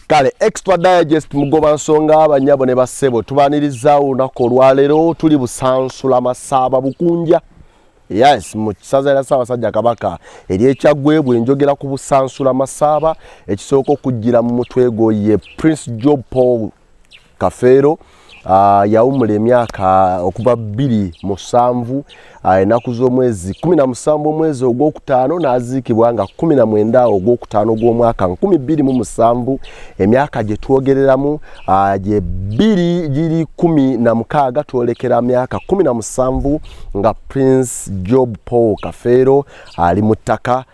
Kale extra digest mugoba nsonga abanyabo ne basebo tubaniriza olunaku olwaleero tuli Busansula Masaba Bukunja. Yes, mu kisaza era Ssaabasajja Kabaka ery'ekyaggwe bwe njogera ku Busansula Masaba ekisooka okujjira mu mutwe gwo ye Prince Job Paul Kafeero yawumula emyaka okuva 27 enaku z'omwezi 17 omwezi ogwokutaano n'aziikibwa nga 19 ogwokutaano gw'omwaka 2007 emyaka gye twogereramu gye 2016 twolekera myaka 17 nga Prince Job Paul Kafeero ali mu ttaka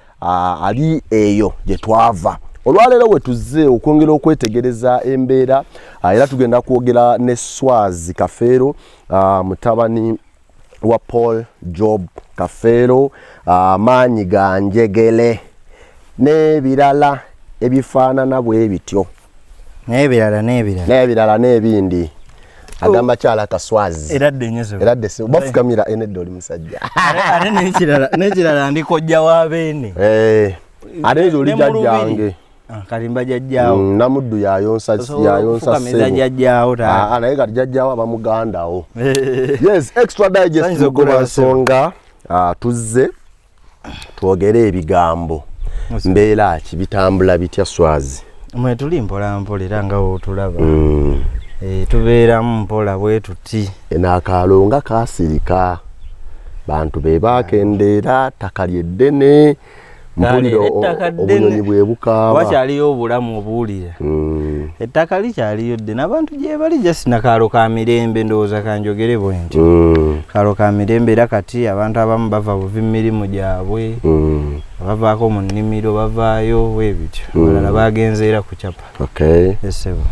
ali eyo gye twava. Olwaleero we tuzze okwongera okwetegereza embeera era tugenda kwogera ne Swazi Kafeero mutabani wa Paul Job Kafeero maanyi ga njegele n'ebirala ebifaanana bwe bityo n'ebirala n'ebindi agamba kyala Kaswazi eradde nyezo bafukamira enedde oli musajja ate n'ekirala ndikojja w'abeene ate ezo oli jjajjange kalimba jajjaawo namuddu yayonsa jajjaawo naye kati jajjaawo abamugandawo. Yes, extra digest mugoba nsonga tuzze twogere ebigambo mbeera ki bitambula bitya Swazi mwe tuli mpola mpola era nga wotulaba tubeeramu mpola bwe tuti enakaalo nga kasirika bantu be bakendeera ttaka lyeddene mpuliro obunyonyi bwe bukaaba wakyaliyo obulamu obuwulira ettaka likyaliyo ddene abantu gye bali just nakaalo ka mirembe ndowooza kanjogere bwe ntyo kaalo ka mirembe era kati abantu abamu bava buva emirimu gyabwe bavaako mu nnimiro bavaayo weebityo abalala bagenze era kucapa esebo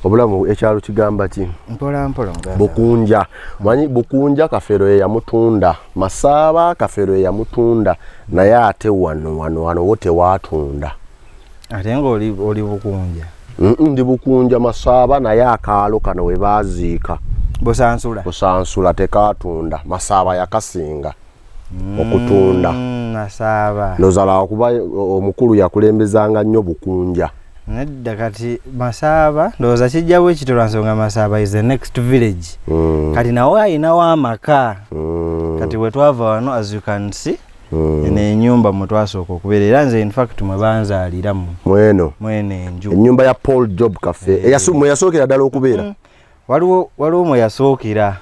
obulamu ekyalo kigamba ki mpola Bukunja mwanyi Bukunja Kafeero ye yamutunda Masaba Kafeero ye yamutunda naye ate wano wote watunda ate nga oli Bukunja ndi Bukunja Masaba naye akaalo kano we baziika Busansula tekatunda Masaba yakasinga okutunda Masaba nozala okuba omukulu yakulembezanga nnyo Bukunja nedda kati Masaba ndowooza kijjawo ekitolwa nsonga Masaba is the next village kati nawe ayinawo amaka kati we twava wano as you can see eno ennyumba mwe twasooka okubeera era nze in fact mwe banzaaliramu mweno enju ennyumba ya Paul Job Kafeero mwe yasookera ddala okubeera waliwo mwe yasookera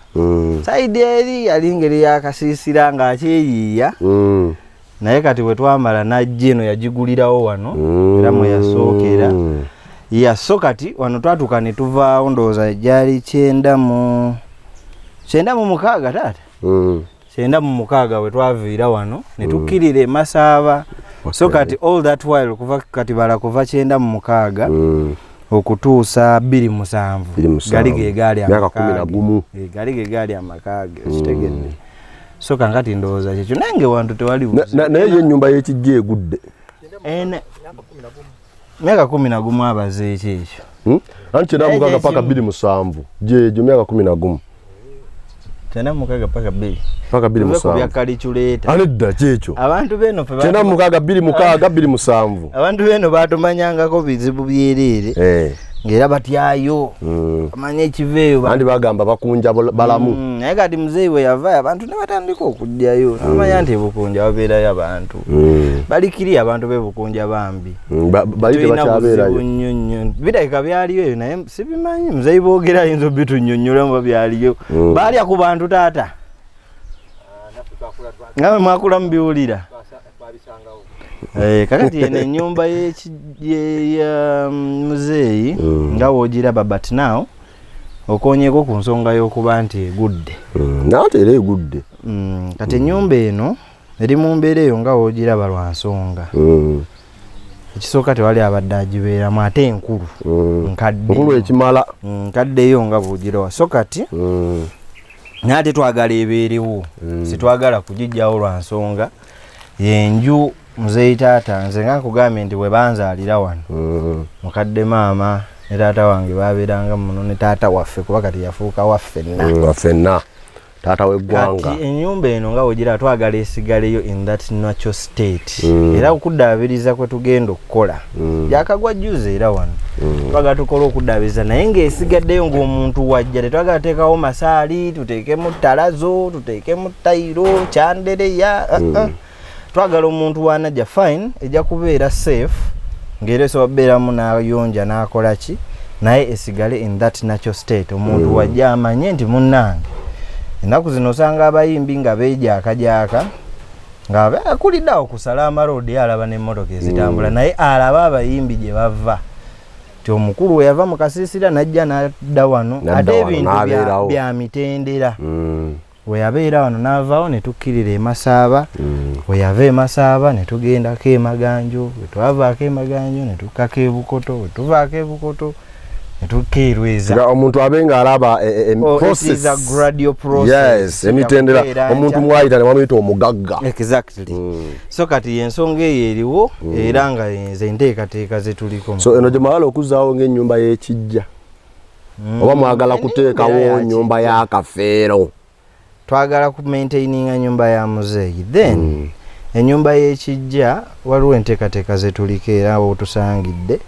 saidi eri yali ngeri yakasiisira ng'akyeyiiya naye kati we twamala najja eno yagigulirawo wano era mwe yasookera yaso kati wano twatuuka ne tuvaawo ndowooza gyali 96 taata 96 we twaviira wano ne tukkirira e Masaba so kati all that while kuva 96 okutuusa 27 gali ge gaali amaka ge kitegedde so kangati ndowooza kyekyo nange wantu tewali naye ennyumba y'ekijja egudde myaka 11 abaze ekyekyo anti 96 paka 27 gyejo myaka 11 96 paka 2 paka 27 byakaliculeta anedda kyekyo abantu beno 96 abantu beno batumanyangako bizibu byerere ngera batyayo amanye ekiveeyo andi bagamba Bakunja balamu naye kati muzeeyi bwe yavaayo abantu ne batandika okujjayo amanya nti Bukunja wabeerayo abantu balikiri abantu be Bukunja bambi bali tebakyabeerayo birabika byaliyo eyo naye sibimanyi muzeeyi boogera ayinza obitunnyonnyola muba byaliyo baalya ku bantu taata nga mwakula mubiwulira kakati eno ennyumba ya muzeeyi nga woogiraba but now okoonyeko ku nsonga y'okuba nti egudde naate era egudde kati ennyumba eno eri mu mbeera eyo nga woogiraba lwa nsonga ekisooka tewali abadde agibeeramu ate enkulu nkulu ekimala nkaddeyo nga boogirawa so kati naate twagala ebeerewo sitwagala kugijjawo lwa nsonga yenju muzeeyi taata nze nga nkugambye nti bwe banzaalira wano mukadde maama ne taata wange babeeranga muno ne taata waffe kuba kati yafuuka waffenna taata w'eggwanga. Kati ennyumba eno nga wogira twagala esigaleyo in that natural state. Era okuddaabiriza kwe tugenda okukola. Yakagwa juice era wano. Twagala tukola okuddaabiriza naye ng'esigaddeyo ng'omuntu wajja tetwagala teekawo masaali, tuteekemu ttalazo, tuteekemu ttayiro, kyandereya. Twagala omuntu wanajja fine ejja kubeera safe ng'era esobola kubeeramu n'ayonja n'akola ki naye esigale in that natural state. Omuntu wajja amanye nti munnange ennaku zino osanga abayimbi nga beejaakajaaka ng'akuliddeawo kusala amaroodi alaba n'emmotoka ezitambula naye alaba abayimbi gye bava ti omukulu we yava mu kasiisira najja n'adda wano ate ebintu bya mitendera. We yabeera wano n'avaawo ne tukkirira e Masaaba. We yava e Masaaba ne tugendako e Maganjo. We twavaako e Maganjo ne tukkako e Bukoto. We tuvaako e Bukoto ne tukka e Lweza. Omuntu abenga alaba process. It is a gradual process. Yes, emitendera omuntu mwayita ne wamuyita omugagga. Exactly. So kati ensonga eyo eriwo era nga nze nteekateeka ze tuliko. So eno gye mwagala okuzaawo ng'ennyumba y'ekijja. Oba mwagala kuteekawo nnyumba ya Kafeero. Twagala ku maintaininga nyumba ya muzeeyi. Then ennyumba y'ekijja waliwo enteekateeka ze tuliko era otusangidde.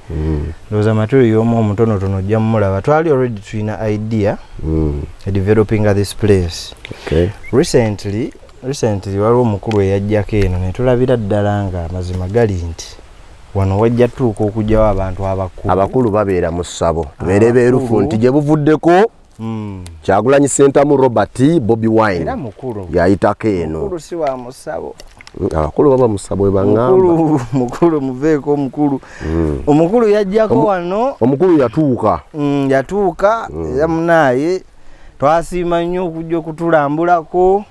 Ndowooza material y'omu omutonotono ojja mumulaba. Twali already tulina idea developing this place. Okay. Recently waliwo omukulu eyajjako eno ne tulabira ddala nga mazima gali nti wano wajja tuuka okugyawo abantu abakulu. Abakulu babeera mu ssabo. Tubeere beerufu nti gye buvuddeko Kyagulanyi Sentamu Robert Bobby Wine era mukulu yayitako eno. Mukulu si wa musabo. Abakulu baba musabo we bangamba. Mukulu muveeko omukulu. Omukulu yajjako wano. Omukulu yatuuka. Yatuuka era munaye twasiima nnyo okujja okutulambulako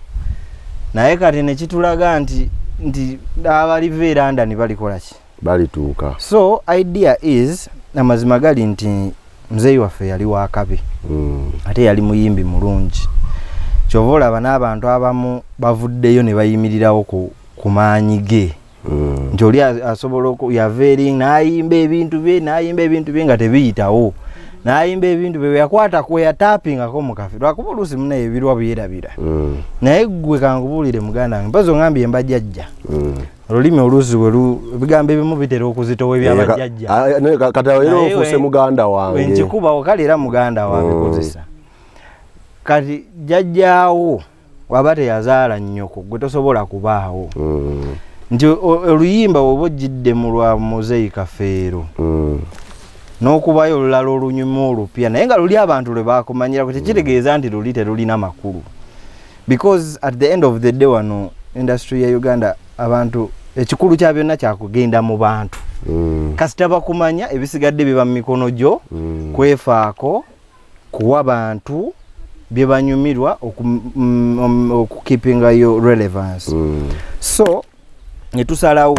naye kati ne kitulaga nti abaliva e London balikola ki? Balituuka. So idea is amazima gali nti mzeeyi waffe yali wa kabi. Ate yali muyimbi mulungi. Kyova olaba n'abantu abamu bavuddeyo ne bayimirirawo ku maanyi ge. Nti oli asobola yava eri n'ayimba ebintu bye nga tebiyitawo. N'ayimba ebintu bye yakwata kwe yatappingako mu kafe. Lwakuba oluusi munaye ebirwa byerabira. Naye ggwe kankubuulire muganda wange mpazi ongambye embajjajja. Olulimi oluusi ebigambo ebimu bitera okuzitowa ebyabajjajja. Kati era ofuuse muganda wange. Wenkikubawo kale era muganda wange kozesa. Kati jjajjaawo waba teyazaala nnyoko gwe tosobola kubaawo. Nti oluyimba oba ojjidde mu lwa muzeeyi Kafeero. N'okubayo olulala olunyuma olupya naye nga luli abantu lwe baakumanyira tekitegeeza nti luli terulina makulu. Because at the end of the day wano industry ya Uganda abantu ekikulu kya byonna kyakugenda mu bantu. Kasita bakumanya ebisigadde biba mu mikono gyo kwefaako kuwa bantu bye banyumirwa okukeepinga yo relevance. So ne tusalawo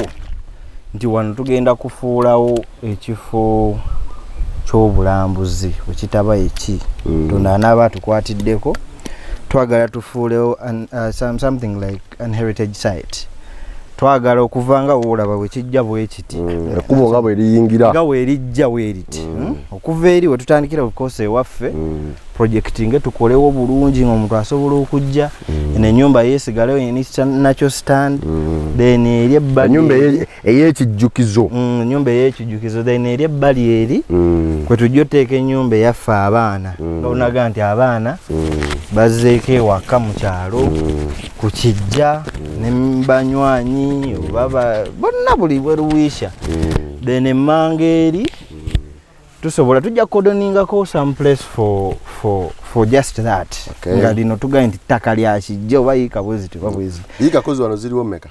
nti wano tugenda kufuulawo ekifo ky'obulambuzi ekitaba eki Katonda anaaba tukwatiddeko twagala tufuulewo something like an heritage site. Twagala okuvanga olaba bwe kijja bwe kiti ekubo nga bwe liyingira nga bwe lijja bwe liti okuva eri we tutandikira obukose ewaffe projecting tukolewo bulungi ng'omuntu asobola okujja ennyumba yeesigalewo natural stand then eri ebbali ennyumba ey'ekijjukizo ennyumba ey'ekijjukizo then eri ebbali eri kwe tujja oteeka ennyumba eyaffe abaana nga onaga nti abaana bazzeeko ewaka mu kyalo ku kijja ne banywanyi bonna buli bweruwiisha then emmanga eri tusobola tujja kodoningako some place for just that. Nga lino tugaye nti ttaka lya kijja oba yiika bweziti oba bweziti. Yiika kozi wano ziriwo mmeka?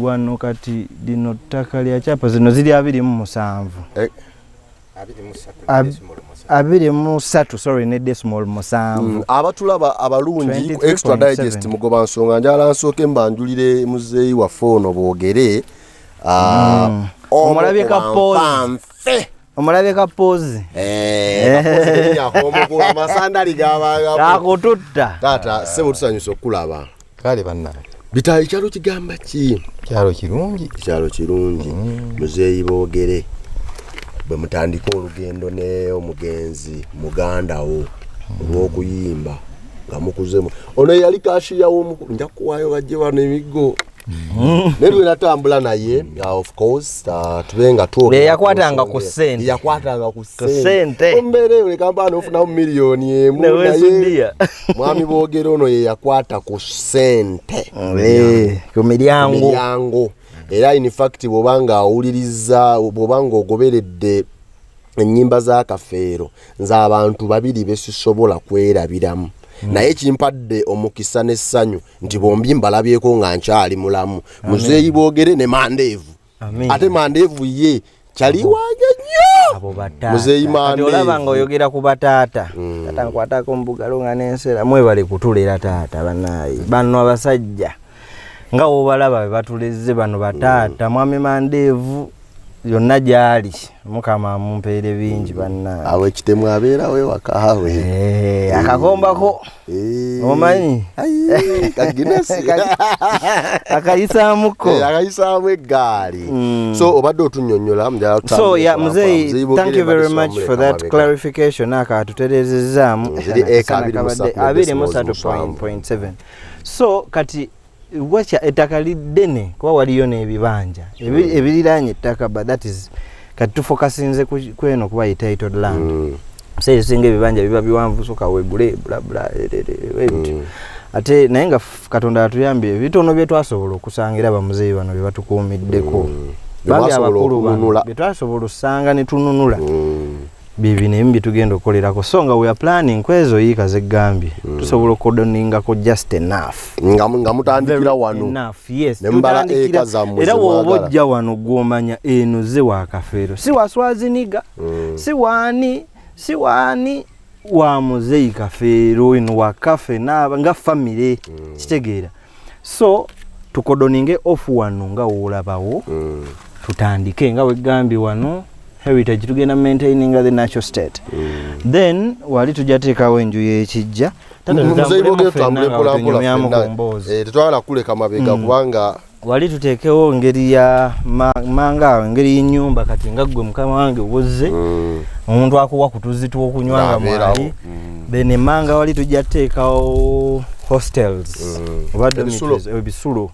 Wano kati lino ttaka lya kyapa zino ziri 27. 23 sorry ne decimal musanvu. Abatulaba abalungi extradigest mugoba nsonga njala nsooke mbanjulire muzeeyi waffe ono boogere omulabika pose. Omulabika pose. Amasandali gakututta. Taata sebo tusanyusa okulaba. Kale bannange. Bitayi kyalo kigamba ki? Kyalo kirungi. Kyalo kirungi. Muzeeyi boogere. Bwe mutandika olugendo ne omugenzi muganda wo olw'okuyimba nga mukuzemu ono yali kashiya w'omukulu nja kuwaayo bajje wano emigo nerwe natambula naye of course tubenga tuoga yakwatanga ku ssente yakwatanga ku ssente ombere we kampani ofuna milioni emu naye mwami boogera ono ye yakwata ku ssente ku miryango era in fact bobanga awuliriza bobanga ogoberedde ennyimba za Kafeero nze abantu babiri besisobola kwerabiramu naye kimpadde omukisa n'essanyu nti bombi mbalabyeko nga nkyali mulamu muzeeyi boogere ne mandeevu ate mandeevu ye kyali wange nnyo abo bataata muzeeyi mandeevu olaba nga oyogera ku bataata tata nkwatako mbugalo nga n'ensera mwebale kutulera taata banaye bano abasajja nga wobalaba be batulezze bano bataata mwami mandeevu yonna gyali mukama mumpeere bingi banna awe kitemu abeerawo ewakaawe akakombako omanyi kaginesi akayisaamuko akayisaamu eggaali so obadde otunnyonnyola so yeah muzeeyi thank you very much for that clarification akatutereezezaamu 23.7 so kati wacha ettaka liddene kuba waliyo n'ebibanja ebiriraanye ettaka but that is kati tufokasinze kweno kuba entitled land musere singa ebibanja biba biwanvu soka wegule blabla ate naye nga Katonda atuyambye ebitono bye twasobola okusangira bamuzeeyi bano bye batukuumiddeko bambi abakulu bano bye twasobola osanga ne tununula bibino ebimu bitugenda okukolerako so nga we are planning kwezo yiika zeggambye tusobola okudoningako just enough nga mutandikira wano nembala eka zammwe era woba ojja wano gw'omanya eno ze wa Kafeero si wa Swaziniga si waani wa muzeeyi Kafeero eno wa Kafe naaba nga family kitegeera so tukodoninge off wano nga woolabawo tutandike nga weggambye wano heritage tugenda maintaining the natural state then wali tujateekawo enju y'ekijja tetwala kuleka mabega kubanga wali tuteekewo ngeri ya manga ngeri y'ennyumba kati nga ggwe mukama wange wozze omuntu akuwa kutuzi tw'okunywanga mwali then manga wali tujateekawo hostels ebisulo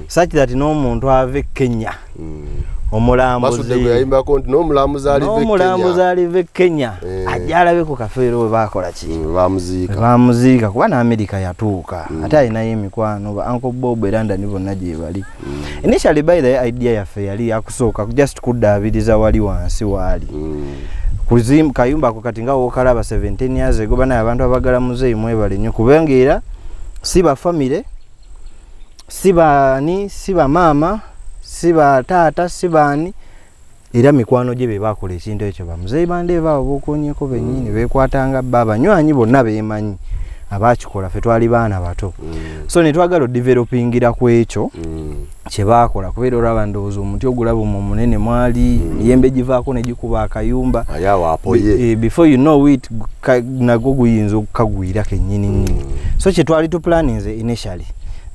such that n'omuntu ave Kenya omulambuzi alive Kenya ajja alabeko Kafeero we bakola ki bamuziika kuba n'Amerika yatuuka ate alinayo emikwano ba Uncle Bob era ndani bonna gye bali initially by the idea yaffe yali yakusooka just kuddaabiriza wali wansi waali kuzim kayumba ako kati nga wookalaba 17 years ago banaye abantu abagala muzeeyi mwebale nnyo kubanga era si ba family si baani si ba maama si ba taata si baani era mikwano gye be bakola ekintu ekyo bamuzeeyi bandeeva abo bookonyeko bennyini beekwatanga bba abanywanyi bonna beemanyi abakikola ffe twali baana bato so ne twagala odevelopingira ku ekyo kye baakola kubeera olaba ndowooza omuti ogulaba omwo munene mwali emiyembe givaako ne gikuba akayumba before you know it nagwo guyinza okukagwira kennyini so kye twali tuplaninze initially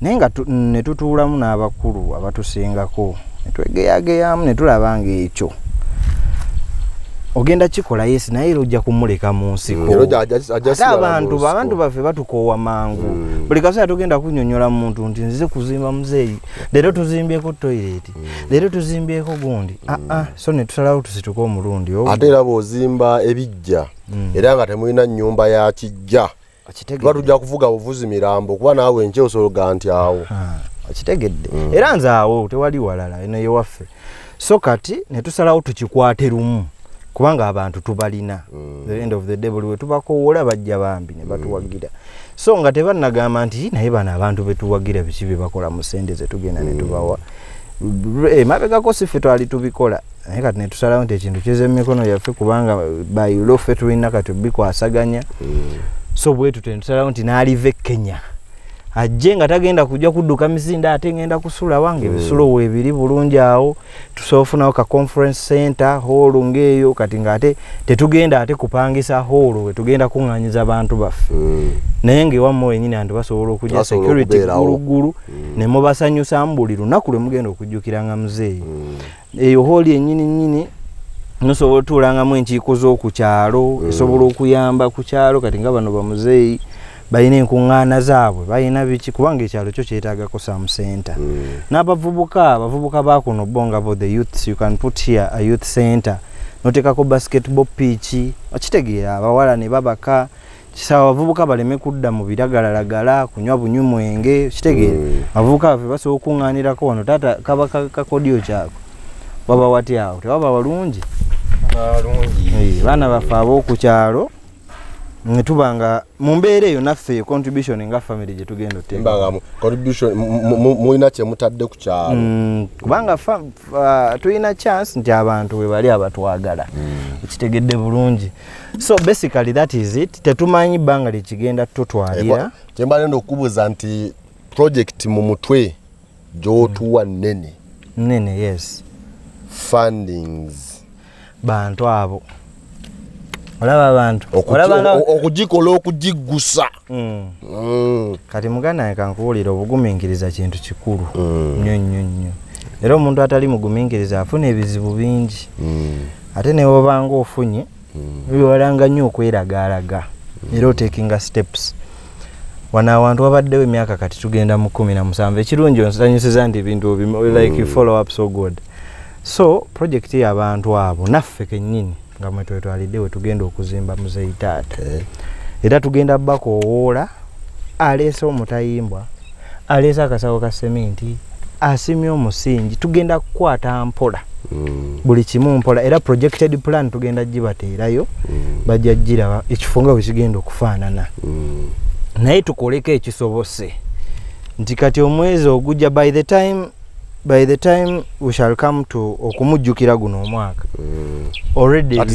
naye nga ne tutuulamu n'abakulu abatusingako ne twegeyageyamu ne tulaba ng'ekyo ogenda kikola yes naye ojja kumuleka mu nsiko abantu baffe batukoowa mangu buli kaseera tugenda kunnyonnyola muntu nti nzize kuzimba muzeeyi leero tuzimbyeko toilet leero tuzimbyeko gundi so ne tusalawo tusituke omulundi ate era bw'ozimba ebijja era nga temulina nnyumba ya kijja tuba tujja kuvuga buvuzi mirambo kuba naawe enkya osologa nti awo akitegedde era nze awo tewali walala eno yewaffe so kati ne tusalawo tukikwate lumu kubanga abantu tubalina the end of the day buli we tubakowoola bajja bambi ne batuwagira so nga tebannagamba nti naye bano abantu betuwagira biki bye bakola mu ssente ze tugenda ne tubawa mabegako si ffe twali tubikola naye kati ne tusalawo nti ekintu kize mu mikono yaffe kubanga bayiro ffe tulina kati bikwasaganya so bwe tutusalawo nti n'alive Kenya ajje nga tagenda kujja kudduka mizinda ate ngenda kusula wange bisulo weebiri bulungi awo tusofunawo ka conference center hall ngeeyo kati ngate tetugenda ate kupangisa hall we tugenda kuŋŋanyiza abantu baffe naye ng'ewammwe wenyini antu basobola okujja security gulugulu ne mubasanyusamu buli lunaku lwe mugenda okujjukiranga muzeeyi eyo hall yennyini nosobola otuulangamu enkiiko z'oku kyalo esobola okuyamba ku kyalo kati nga bano bamuzeeyi bayina enkuŋŋaana zaabwe bayina biki kubanga ekyalo kyo kyetaagako some center n'abavubuka bakuno bonga bo the youths you can put here a youth center notekako basketball pitch okitegeera abawala ne babaka kisawa abavubuka baleme kudda mu biragalalagala kunywa bunywi mwenge okitegeera abavubuka baffe basobola okuŋŋaanirako wano taata kaba kakodyo kyako baba wati awo tewaba walungi baana baffe ab'okukyalo netubanga mu mbeera eyo naffe contribution nga family gye tugenda oteeka contribution mulina kye mutadde ku kyalo kubanga tulina chance nti abantu we bali abatwagala ekitegedde bulungi so basically that is it tetumanyi bbanga likigenda tutwalira kyemba nenda okubuuza nti project mu mutwe gy'otuwa nene yes fundings bantu abo olaba abantu okugikola okugigusa kati muganda wange kankuwulira obugumiikiriza kintu kikulu nnyo era omuntu atali mugumiikiriza afuna ebizibu bingi ate ne bw'obanga ofunye biwalanga nnyo okweragaalaga era otakinga steps wano awantu wabaddewo emyaka kati tugenda mu 17 ekirungi onsanyusiza nti ebintu like you follow up so good so project y'abantu abo naffe kennyini nga mwe twetwalidde we tugenda okuzimba muzeeyi taata era tugenda bakowoola aleese omutayimbwa aleese akasawo ka sementi asimye omusingi tugenda kukwata mpola buli kimu mpola era projected plan tugenda gibateerayo bajja giraba ekifo nga bwe kigenda okufaanana naye tukoleko ekisobose nti kati omwezi ogujja by the time we shall come to okumujjukira guno omwaka already that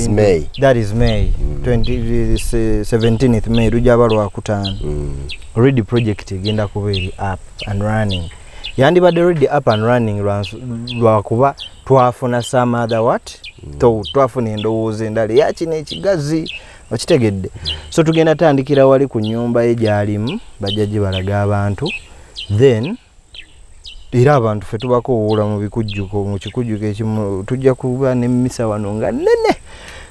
is May 17th May lujaba lwakutaano already project egenda kuba eri up and running yandibadde already up and running lwakuba twafuna some other what twafuna endowooza endala yakino ekigazi okitegedde so tugenda tandikira wali ku nnyumba ye gyalimu bajja gibalaga abantu then era abantu ffe tubakowoola mu kikujjuko ekimu tujja kuba n'emmisa wano nga nnene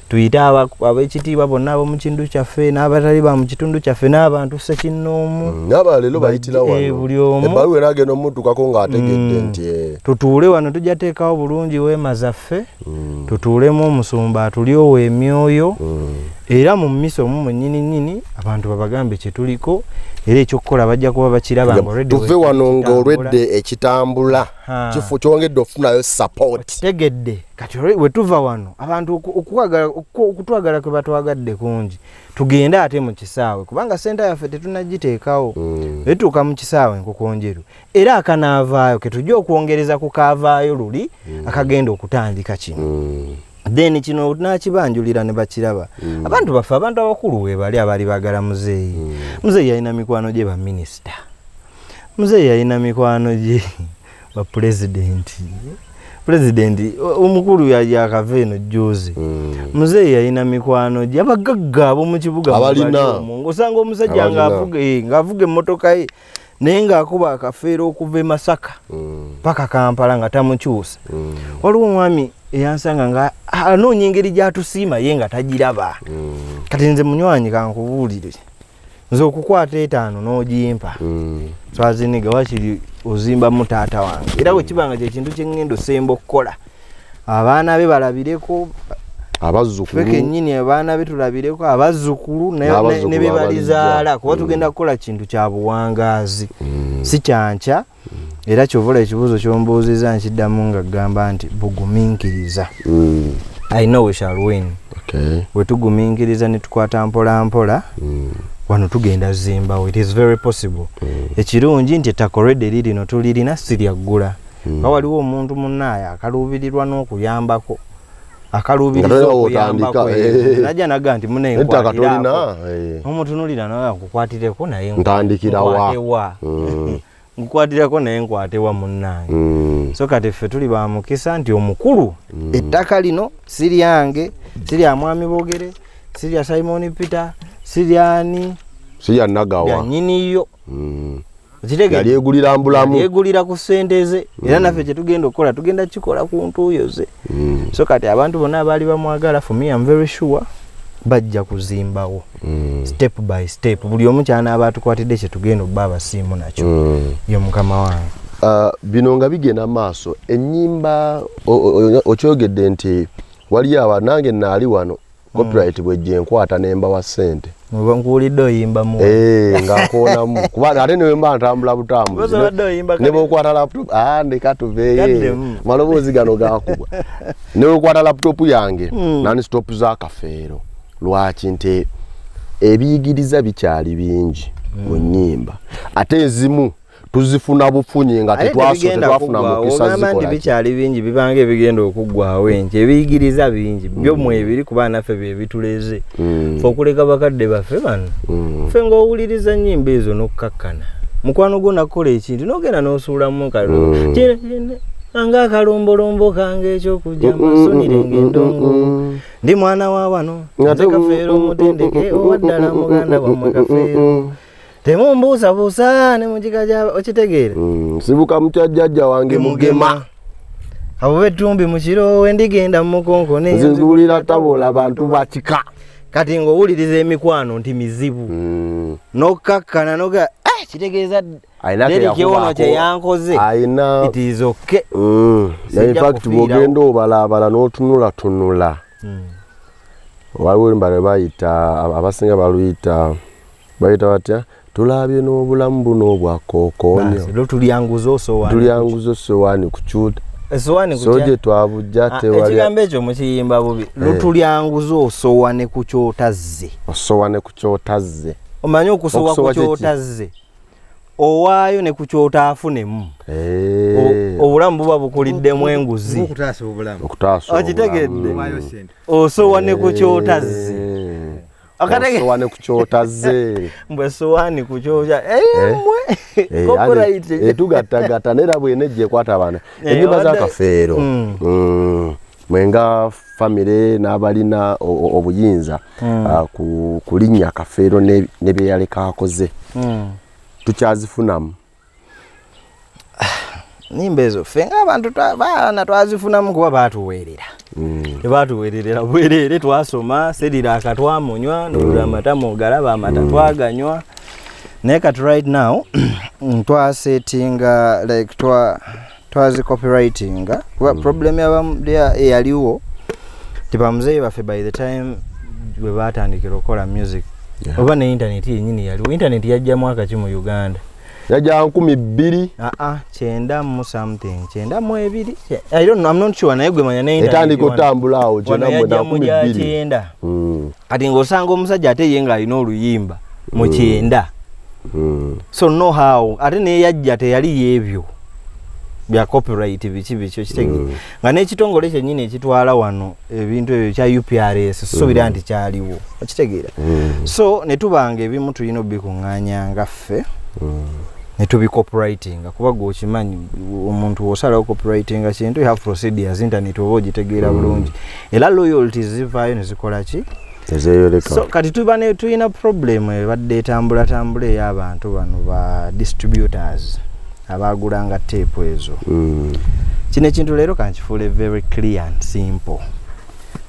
tuyite ab'ekitiibwa bonna ab'omu kindu kyaffe n'abatali ba mu kitundu kyaffe n'abantu ssekinnoomu n'abaleero bayitira wano buli omu ebbaluwa eragenda omutukako ng'ategedde nti tutuule wano tujja teekawo bulungi weema zaffe tutuulemu omusumba atulyowo emyoyo era mu mmisa omu mwennyini abantu babagambe kye tuliko era ekyokukola bajja kuba bakiraba tuve wano ng'olwedde ekitambula kifo kyongedde okufunayo support tegedde kati we tuva wano abantu okutwagala kwe batwagadde kungi tugende ate mu kisaawe kubanga senta yaffe tetunagiteekawo etuuka mu kisaawe nkukonjeru era akanaavaayo ke tujja okwongereza ku kaavaayo luli akagenda okutandika kino then kino nakibanjulira ne bakiraba abantu baffe abantu abakulu we bali abali bagala muzeeyi muzeeyi alina mikwano gye ba minisita muzeeyi alina mikwano gye ba pulezidenti omukulu yakava eno jjuuzi muzeeyi alina mikwano gye abagagga ab'omu kibuga ng'osanga omusajja ng'avuga emmotoka ye naye ng'akuba Kafeero okuva e Masaka paka Kampala nga tamukyusa waliwo omwami eyansanga nga anoonya engeri gy'atusiima ye nga tagiraba kati nze munywanyi kankubuulire nze okukwata 5 n'ogimpa twaziniga wakiri ozimbamu taata wange era bwe kibanga kyekintu kyengendo semba okukola abaana be balabireko abazzukulu kennyini abaana be tulabireko abazzukulu ne be balizaala kuba tugenda kukola kintu kya buwangaazi si kyanca era kyovula ekibuuzo kyombuuziza nkiddamu nga gamba nti bugumiikiriza I know we shall win we tugumiikiriza ne tukwata mpola mpola wano tugenda zimbawo it is very possible ekirungi nti ettaka already lirino tulirina siryaggula nga waliwo omuntu munnaye akaluubirirwa n'okuyambako akaluubiriza okuyambako najja naga nti munenkwatirako omutunulira nawe akukwatireko naye ntandikirawa nkukwatirako naye nkwatewa munnange so kati ffe tuli ba mukisa nti omukulu ettaka lino siryange sirya mwami Bogere sirya Simon Peter siryani sirya Nagawa yanyiniyo yali egulira mbulamu yegulira ku ssente ze era naffe kye tugenda okukola tugenda kikola ku ntuuyo ze so kati abantu bonna abaali bamwagala for me I'm very sure bajja kuzimbawo step by step buli omu kyanaaba atukwatidde kye tugenda obba abasiimu nakyo ye mukama wange. Bino nga bigenda maaso ennyimba okyogedde nti wali awa nange naali wano copyright bwejje enkwata nemba wa ssente nkuwulidde oyimba mu nga nkoonamu kuba ate newe mba ntambula butambuzi ne bwokwata laptop ndeka tuveeye maloboozi gano gakuba ne bwokwata laptop yange nani stop za Kafeero lwaki nti ebiyigiriza bikyali bingi mu nnyimba ate ezimu tuzifuna bufunyi nga tetwafuna mukisa zikola bikyali bingi bibanga ebigenda okuggwawo enje ebiyigiriza bingi byo mu ebiri kuba naffe bye bituleze fe okuleka bakadde baffe bano fe ng'owuliriza nnyimba ezo n'okkakkana mukwano gwo nakukola ekintu n'ogenda n'osuulamu kalo anga akalombolombo kange ekyokujja masonirenge endongo ndi mwana wa wano nze Kafeero omutendeke owaddala muganda wammwe Kafeero temumbuusabuusa ne mukiga okitegeera sibuka mukyajjajja wange mugema abo bettumbi mu kiro wendigenda mu mukonkone nzinzuulira tabola abantu bakika kati ng'owuliriza emikwano nti mizibu n'okkakkana noga kitegeeza derikyono kye yankoze it is okay. In fact bw'ogenda obalaabala n'otunulatunula waliwo mbale bayita abasinga baluyita batya tulabye n'obulamu buno obwakookoonyo tulyanguza osowaani kukyuta soje twabujja tewali ekigambo ekyo mu kiyimba bubi lutulyanguza osowa ne ku kyotazze omanyi okusowa ku kyotazze owaayo ne ku kyotaafunemu obulamu buba bukuliddemu enguzi okitegedde osowa ne ku kyotazze osowane kukyotazze mbwe sowaani kukyokya copyright etugattagatta nera bwenejje ekwata abaana ennyimba za Kafeero mwenga famire n'abalina obuyinza kulinnya Kafeero ne bye yaleka akoze tukyazifunamu nimba ezo ffe ng'abantu baana twazifunamu kuba baatuweerera tebatuweerera bwerere twasoma serira akatwamunywa nolula amata mugalaba amata twaganywa naye kati right now twasetinga like twazi copywritinga kuba problem eyaliwo tibamuzeeyi baffe by the time bwe baatandikira okukola music oba ne internet yennyini yaliwo internet yajja mwaka ki mu Uganda yajja 2000 9 mu something 9 mu 2 I don't know I'm not sure naye gwe manya ne internet etandika otambula awo kyena mu 2000 kati ng'osanga omusajja ate ye ng'alina oluyimba mu 9 so no how ate naye yajja teyali y'ebyo bya copyright biki kitege nga n'ekitongole kyennyini ekitwala wano ebintu ebyo kya UPRS suubira nti kyaliwo okitegeera so ne tubanga ebimu tulina obikuŋŋaanyanga ffe ne tubi copywriting kuba gwokimanyi omuntu osalawo copywriting kintu you have procedures internet oba ogitegeera bulungi era loyalties zivaayo ne zikola ki so kati tulina problem ebadde etambula ey'abantu bano ba distributors abagulanga tape ezo kino ekintu leero kankifuule very clear and simple.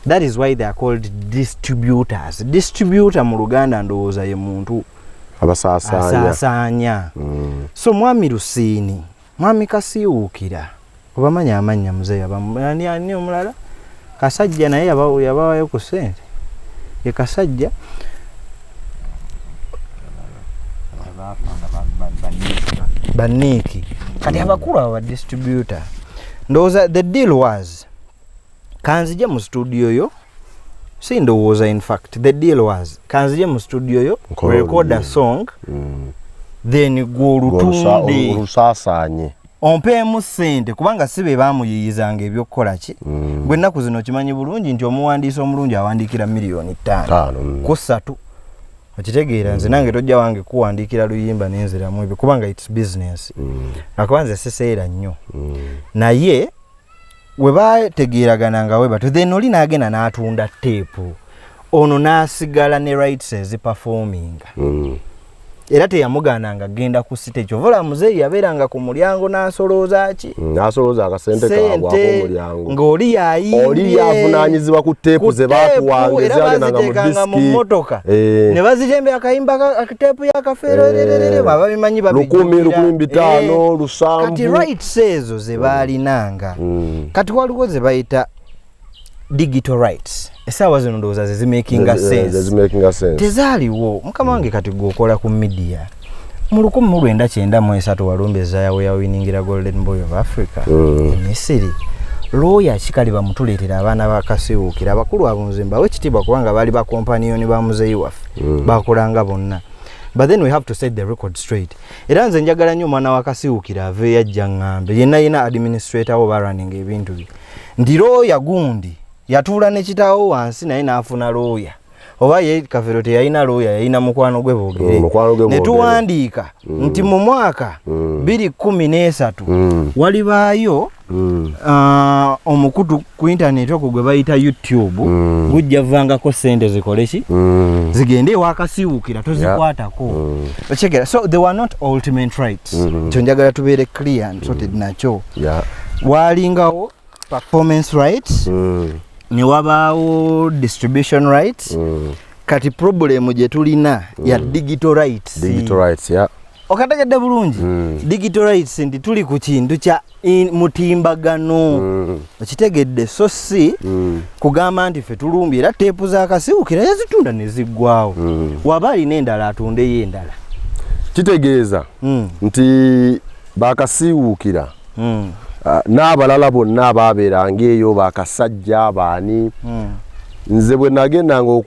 That is why they are called distributors. Distributor mu Luganda ndowooza ye muntu asaasanya. So mwami Lusini, mwami Kasiwuukira, obamanya amanya muzeeyi ani omulala Kasajja naye yabawayo ku ssente ye Kasajja Baniki kati abakulu aba distributor ndowooza the deal was kanzije mu studio yo si ndowooza in fact the deal was kanzije mu studio yo record a song then gwolutunde olusaasanye ompeemu ssente kubanga sibe baamuyiyizanga ebyokukola ki gwe ennaku zino kimanyi bulungi nti omuwandiisi omulungi awandiikira miliyoni 5 ku 3 okitegeera nze nange tojja wange kuwandiikira luyimba n'enziramu ebyo kubanga its business akubanza siseera nnyo naye we bategeeragananga we batu then oli n'agenda n'atunda teepu ono n'asigala ne rights eziperforminga era teyamugaananga genda ku stage ovola muzeeyi yabeeranga ku mulyango n'asolooza ki n'asolooza akasente kaabwako omulyango ng'oli yayimbye oli yavunaanyizibwa ku teepu ze baatuwanga eziteekanga mu mmotoka ne bazijembe akayimba teepu ya Kafeero baba bimanyi babijjukira 1,500 lusanvu kati rights ezo ze baalinanga kati waliwo ze bayita digital rights essaawa zino ndowooza ze zimakinga sense tezaaliwo mukama wange kati gwokola ku media mu 1993 Walumbe yawiningira Golden Boy of Africa Misiri lawyer kikali bamutuleetera abaana ba Kasiwuukira abakulu abunze mbawe ekitiibwa kubanga baali ba kompaniyoni ba muzeeyi waffe bakolanga bonna. But then we have to set the record straight. Era nze njagala nnyo omwana wa Kasiwuukira ave yajja ngambe yenna administrator oba running ebintu bye ndi lawyer gundi yatuula ne kitaawo wansi naye n'afuna lawyer oba ye Kafeero teyalina lawyer yalina mukwano gwe boogere ne tuwandiika nti mu mwaka 2013 walibaayo omukutu ku internet okwo gwe bayita YouTube gujja vangako sente zikole ki zigende ewa Kasiwuukira tozikwatako ochegera so they were not ultimate rights kyo njagala tubeere clear and sorted nakyo walingawo performance rights ne wabaawo distribution rights kati problem gye tulina ya digital rights okategedde bulungi digital rights ndi tuli ku kintu kya mutimbagano okitegedde so si kugamba nti ffe tulumbye era teepu za Kasiwuukira yazitunda ne ziggwawo waba alina endala atundeyo endala kitegeeza nti bakasiwuukira n'abalala bonna abaabeeranga eyo bakasajja baani nze bwe nagendanga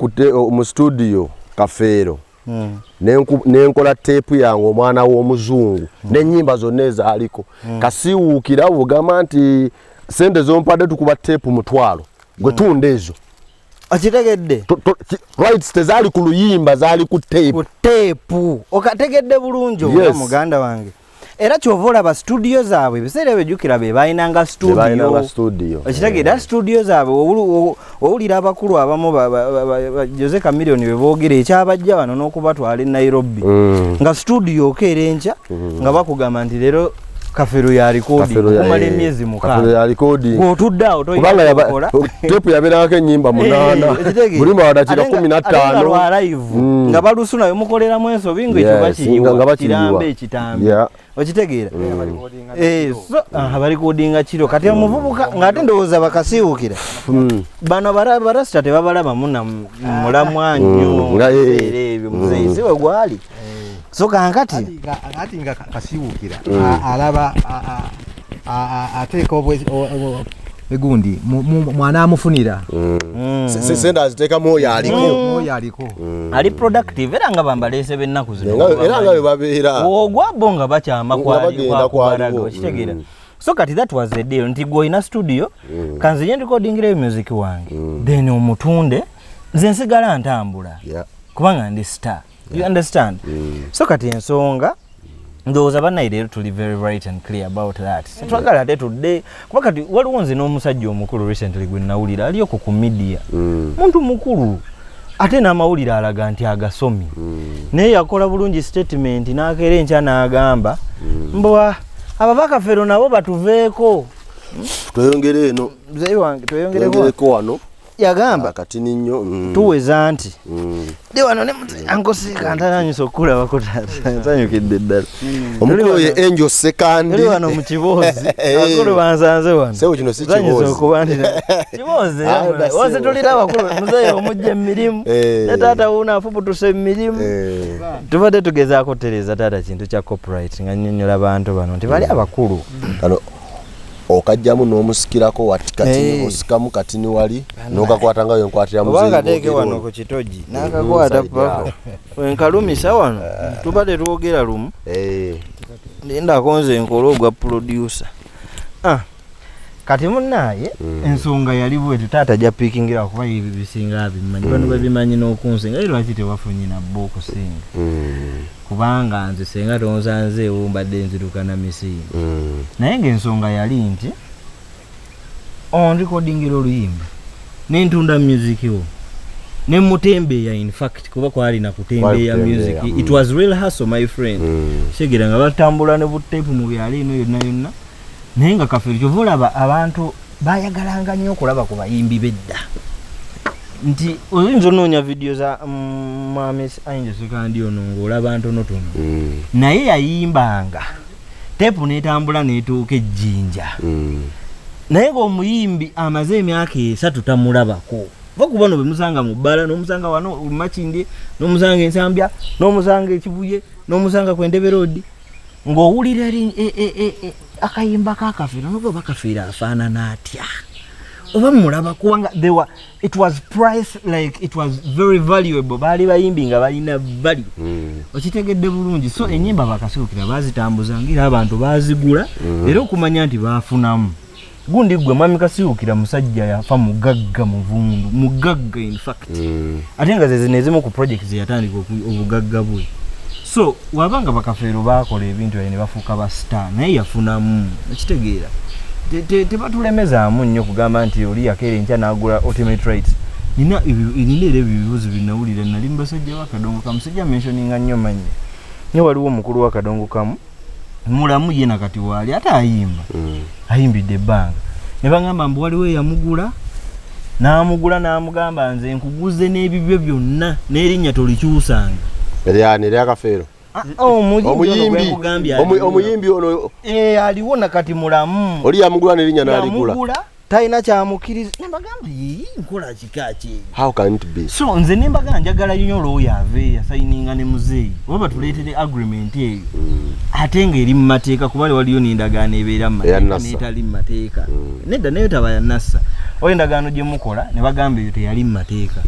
mu studio Kafeero nenkola teepu yange omwana w'omuzungu n'ennyimba zonna ezaaliko Kasiwuukira bugamba nti sente zompadde tukuba teepu 1,000 gwe tunda ezo okitegedde rights tezaali ku luyimba zaali ku teepu okategedde bulungi oba muganda wange era kyovola ba studio zaabwe biseera bejjukira be bainanga studio okitegedde studio zaabwe owulira abakulu abamu Jose Chameleone be boogera ekyabajja wano n'okubatwala e Nairobi nga studio okeerenca nga bakugamba nti leero Kafeero ya recording kumala emyezi 6 otudde awo toyinza teepu yabeerako ennyimba 8 buli mwadakika 15 live nga balusu nayo mukoleramu ensobi ng'ekyo kirambe ekitambi okitegeera abalikodinga kiro kati omuvubuka ng'ate ndowooza Bakasiwuukira bano barasita tebabalaba mulamwa nnyo ebyo muzeeyi si we gwali so kankati ati nga Kasiwuukira alaba ateeka egundi mwana amufunira sente aziteekamu oyo aliko ali productive era nga bambaleese b'ennaku zino era nga bwe babeera ogwabo nga bakyama kwakubalaga okitegeera so kati that was the deal nti gw'olina studio kanze nye recordingira music wange then omutunde nze nsigala ntambula kubanga ndi star you understand so kati ensonga ndowooza bannayiro tuli very right and clear about that twagala ate tudde kuba kati waliwo nze n'omusajja omukulu recently gwe nawulira aliyoko ku media muntu mukulu ate n'amawulire alaga nti agasomi naye yakola bulungi statement n'akeera enkya n'agamba mbwa ababa Kafeero nabo batuveeko tweyongere eno muzeeyi wange tweyongereko wano yagamba kati ninyo tuweza nti ndi wano ne ankosika ntananyusa okulabako nsanyukidde ddala omukulu ye Angel Second ndi wano mu Kibozi abakulu bansanze wano sewo kino si Kibozi okubandira Kibozi wose tulira abakulu muzeeyi omujja emirimu ne taata wuuna afubutuse emirimu tubadde tugezaako tereza taata kintu kya copyright nga nnyonnyola bantu bano nti bali abakulu okajjamu n'omusikirako watikati osikamu kati ni wali n'okakwata nga yenkwatira muzeeyi obanga teeke wano ku kitogi n'akakwata pako enkalumisa wano tubadde twogera lumu ndindako nze nkola ogwa producer kati munnaaye ensonga yali bwetu taata japiikingira kuba bisinga bimanyi bano babimanyi n'okunsinga naye lwaki tewafunye nabbo okusinga kubanga nze senga tonsanzeewo mbadde nziruka na misiinga naye ng'ensonga yali nti onrekodingira oluyimba nentunda music wo ne mutembeya in fact kuba kwali na kutembeya music it was real hustle my friend segera nga batambula ne butepu mu byali ino yonna nenga Kafeero kyovula abantu bayagalanga nnyo okulaba ku bayimbi bedda nti oyinza onoonya video za Miss Angel Sekandi ono ng'olaba ntono tono naye yayimbanga tepu n'etambula n'etuuka ejjinja naye ng'omuyimbi amaze emyaka 3 tamulabako vakuba no bemusanga mu bbala n'omusanga wano Makindye n'omusanga Ensambya n'omusanga Ekibuye n'omusanga ku Entebbe Road ng'owulira akayimba ka Kafeero n'oba Kafeero afaanana atya oba mulaba kubanga it was price like it was very valuable baali bayimbi nga balina value okitegedde bulungi so ennyimba bakasiukira bazitambuza ngira abantu bazigula era okumanya nti baafunamu gundi gwe mwami Kasiukira musajja yafa mugagga muvundu mugagga in fact ate nga zeze nezimu ku projects yatandika obugagga bwe so wabanga bakafeero bakola ebintu ne bafuuka ba star naye yafunamu ekitegeera tebatulemezaamu nnyo kugamba nti oli yakeera enkya n'agula ultimate rights nina era ebibuuzo binawulira nali mbasajja bakadongo kamu sijja mentioninga nnyo manyi naye waliwo omukulu w'akadongo kamu mulamu ye nakati waali ate ayimba ayimbidde ebbanga ne bagamba mbu waliwo eyamugula n'amugamba nze nkuguze n'ebibyo byonna n'erinnya tolikyusanga erya Kafeero omuyimbi ono aliwo nakati mulamu oli yamugula n'erinnya n'aligula talina kyamukiriza nembagamba nkola kikaki how can it be so nze nembagamba njagala nnyo looya ave yasayininga ne muzeeyi oba tuleetere agreement eyo ate ng'eri mu mateeka kuba waliyo n'endagaano ebeera mu mateeka n'etali mu mateeka nedda nayo taba yanassa oyo endagaano gye mukola ne bagamba eyo teyali mu mateeka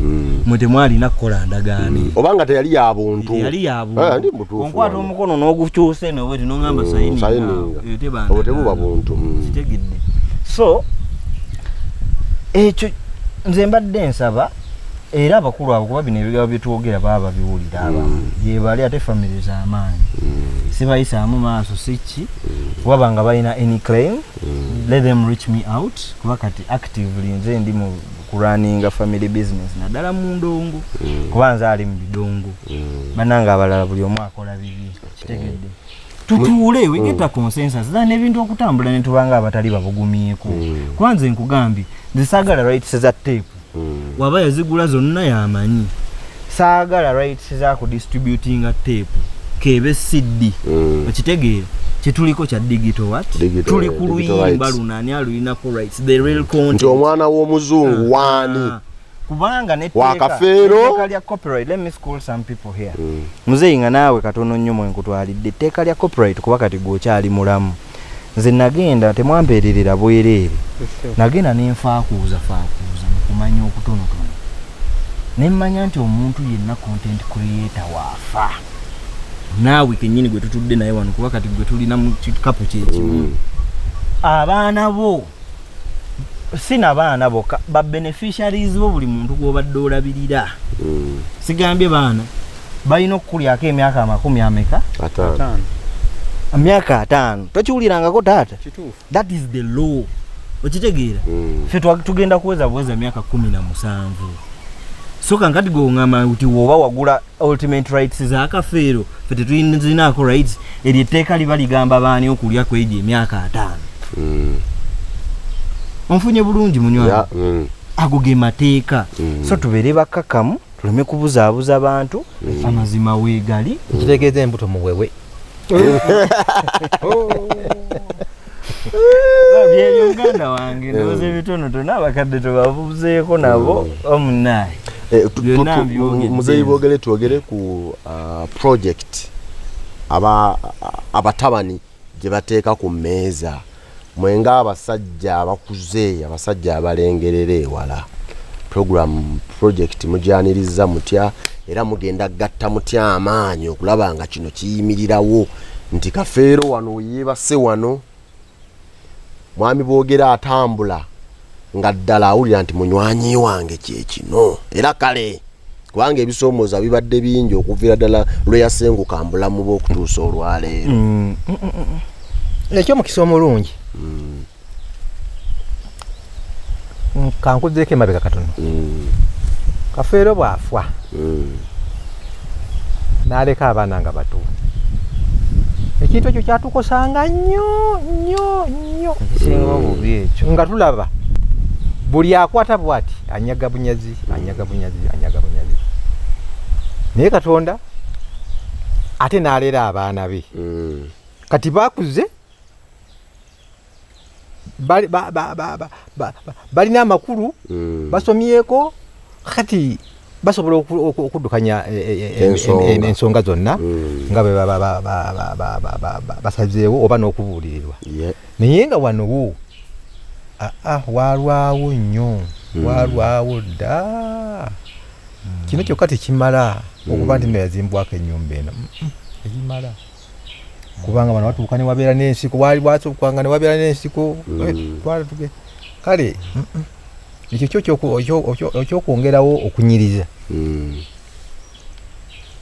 mwe temwalina kukola ndagaano obanga teyali ya buntu onkwata omukono n'ogukyuse nowe tinongamba sayininga tebuba buntu kitegedde so ekyo nze mbadde nsaba era abakulu abo kuba bino ebigabo byetwogera baba biwulira abamu gyebali ate famire z'amaanyi sibayisaamu maaso siki wabanga balina any claim let them reach me out kuba kati actively nze ndi mu kurunninga family business naddala mu ndongo kuba nze ali mu bidongo bannanga abalala buli omu akola bibi kitegedde tutuule we get a consensus then ebintu okutambula ne tubanga abatali babugumyeko kwanze nkugambye nze saagala rights za tape waba yazigula zonna yamanyi saagala rights za ku distributinga tape kebe CD okitegeera kituliko kya digital what tuli ku luyimba lunani aluyinako rights the real content omwana w'omuzungu wani kubanga wa Kafeero teka lya copyright let me school some people here muzeeyi nga naawe katono nnyo mwenkutwalidde teka lya copyright kuba kati gwokyali mulamu nze nagenda temwampeererera bwereere nagenda nenfaakuuza mukumanya okutonotono nemmanya nti omuntu yenna content creator waafa naawe kennyini gwe tutudde naye wano kuba kati gwe tulina mu kikapu kyekimu abaana bo sina baana boka ba beneficiaries bo buli muntu gw'obadde olabirira sigambye baana balina okukulyako emyaka 50 myaka 5 tokiwulirangako taata that is the law okitegeera ffe tugenda kuweza myaka 17 so kankati gongama uti woba wagula ultimate rights za Kafeero ffe tetuyinzinaako rights eryo etteeka liba ligamba baani okulya kwegyo emyaka 5 onfunye bulungi munywa ago ge mateeka so tubeere bakkakkamu tuleme kubuzaabuza abantu amazima weegali kitegeeza embuto muwewe byebyo muganda wange ndowooza ebitonotono abakadde tubabuzeeko nabo omunaye muzeeyi boogere twogere ku project abatabani gye bateeka ku mmeeza mwenga abasajja abakuze abasajja abalengerera ewala project mujyaniriza mutya era mugenda gatta mutya amaanyi okulaba nga kino kiyimirirawo nti Kafeero wano yeebase wano mwami boogera atambula nga ddala awulira nti munywanyi wange kyekino era kale kubanga ebisoomooza bibadde bingi okuviira ddala lwe yasenguka mbulamu bw'okutuusa olwaleero ekyo mukisa omulungi kankuzeeko emabega katono Kafeero bw'afa n'aleka abaana nga bato, ekintu ekyo kyatukosanga nnyo Kisinga obubi ekyo. nga tulaba buli akwata bw'ati anyaga bunyazi. Naye Katonda ate n'aleera abaana be kati bakuze balina amakulu basomyeko kati basobola okuddukanya ensonga zonna nga bwe basazeewo oba n'okubuulirirwa. Naye nga wano waalwawo nnyo, waalwawo dda. Kino kyokka tekimala okuba nti yazimbwako ennyumba eno, tekimala kubanga bano batuuka ne wabeera n'ensiko, waali bwasookanga ne wabeera n'ensiko kale ekyo ekyokwongerawo okunyiriza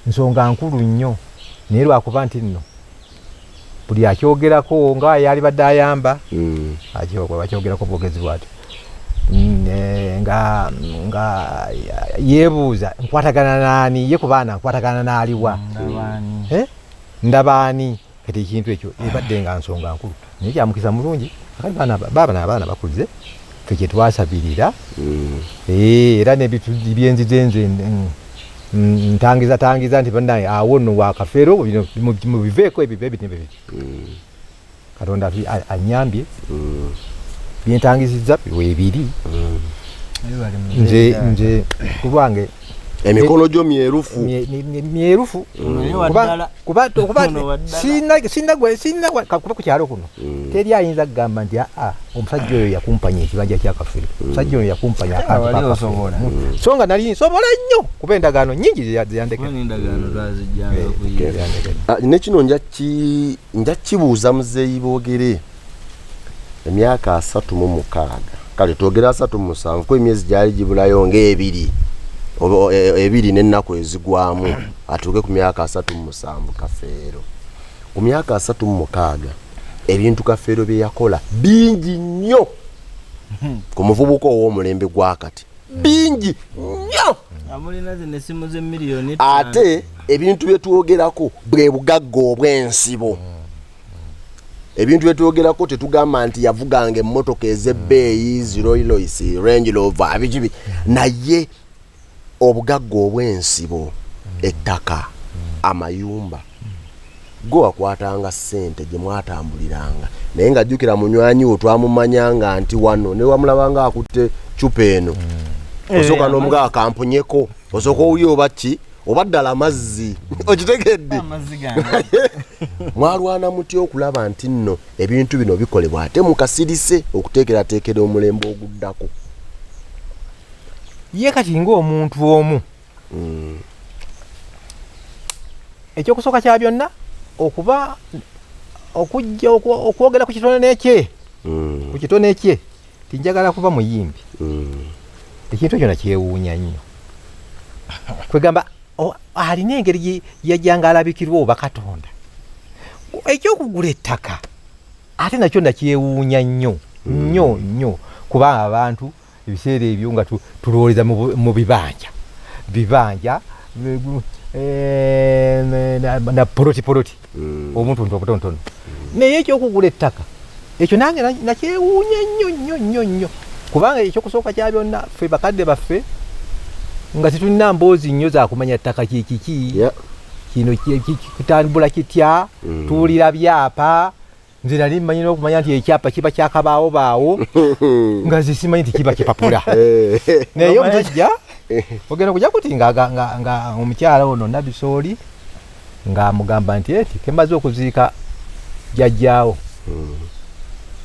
nsonga nkulu nnyo. Naye lwakuba nti nno buli akyogerako nga yali badde ayamba bakyogerako bwogezi bwati nga yeebuuza nkwatagana naani, ye ku baana nkwatagana n'aliwa ndabaani. Kati ekintu ekyo ebadde nga nsonga nkulu, naye kyamukisa mulungi kati abaana bakulize ffe kye twasabirira era n'ebyenzizenze ntangiza nti bannaye awo nno wa Kafeero mubiveeko ebyo ebyo. Katonda anyambye byentangizizza weebiri. Nze ku lwange emikono gyo myerufu kuba kuba ku kyalo kuno teri ayinza kugamba nti omusajja oyo yakumpanya ekibanja kya Kafeero, omusajja oyo yakumpanya so nga nali nsobola nnyo kuba endagaano nnyingi zeyandeke. Nekino nja kibuuza muzeeyi boogere emyaka 36 kale twogera 37 ku emyezi gyali gibulayo ng'ebiri n'ennaku ezigwamu atuuke ku myaka 37 Kafeero. Ku myaka 36 ebintu Kafeero bye yakola bingi nnyo ku muvubuka ow'omulembe gwa kati, bingi nnyo. Ate ebintu bye twogerako bwe bugagga obw'ensibo. Ebintu bye twogerako tetugamba nti yavuganga emmotoka ez'ebbeeyi Rolls Royce, Range Rover, abikibi, naye obugagga obw'ensibo, ettaka, amayumba go wakwatanga ssente gye mwatambuliranga. Naye nga jjukira munywanyi wo twamumanyanga nti wano ne wamulabanga akutte cupa eno osooka n'omugaa kampunyeko, osooka owulye oba ki oba ddala amazzi okitegedde. Mwalwana muti okulaba nti nno ebintu bino bikolebwa ate mukasirise okuteekerateekera omulembe oguddako. Ye kati ng'omuntu omu ekyokusooka kya byonna okuba okujja okwogera ku kitone kye tinjagala kuba muyimbi. Ekintu ekyo nakyewuunya nnyo kwegamba alina engeri yajjanga alabikirwa oba Katonda. Ekyokugula ettaka ate nakyo nakyewuunya nnyo kuba abantu ebiseera ebyo nga tulowooleza mu bibanja na poloti omuntu ntonotono. Naye ekyokugula ettaka ekyo nange nakyewuunya nnyo kubanga ekyokusooka kya byonna ffe bakadde baffe nga tetulina mboozi nnyo za kumanya ttaka kiki kino kitambula kitya, tuwulira byapa. Nze nali mmanyi n'okumanya nti ekyapa kiba kyakabaawo nga nze simanyi nti kiba kipapula. Naye omusajja ogenda kujja kuti nga omukyala ono Nabisooli ng'amugamba nti eti kemaze okuziika jjajjaawo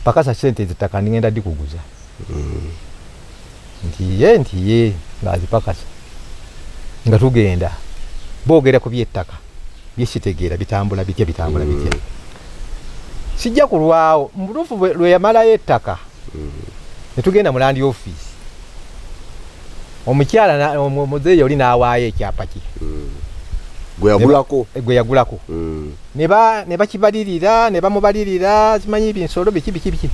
pakasa ssente ez'ettaka ndigenda dikuguza. Nti ye ng'azipakasa nga tugenda boogera ku by'ettaka byesitegeera bitambula bitya. Sijja kulwawo mulufu lwe yamalayo ettaka ne tugenda mu land office. Omukyala omuzeeyi oli n'awaayo ekyapa kye gwe yagulako ne bakibalirira ne bamubalirira simanyi binsolo biki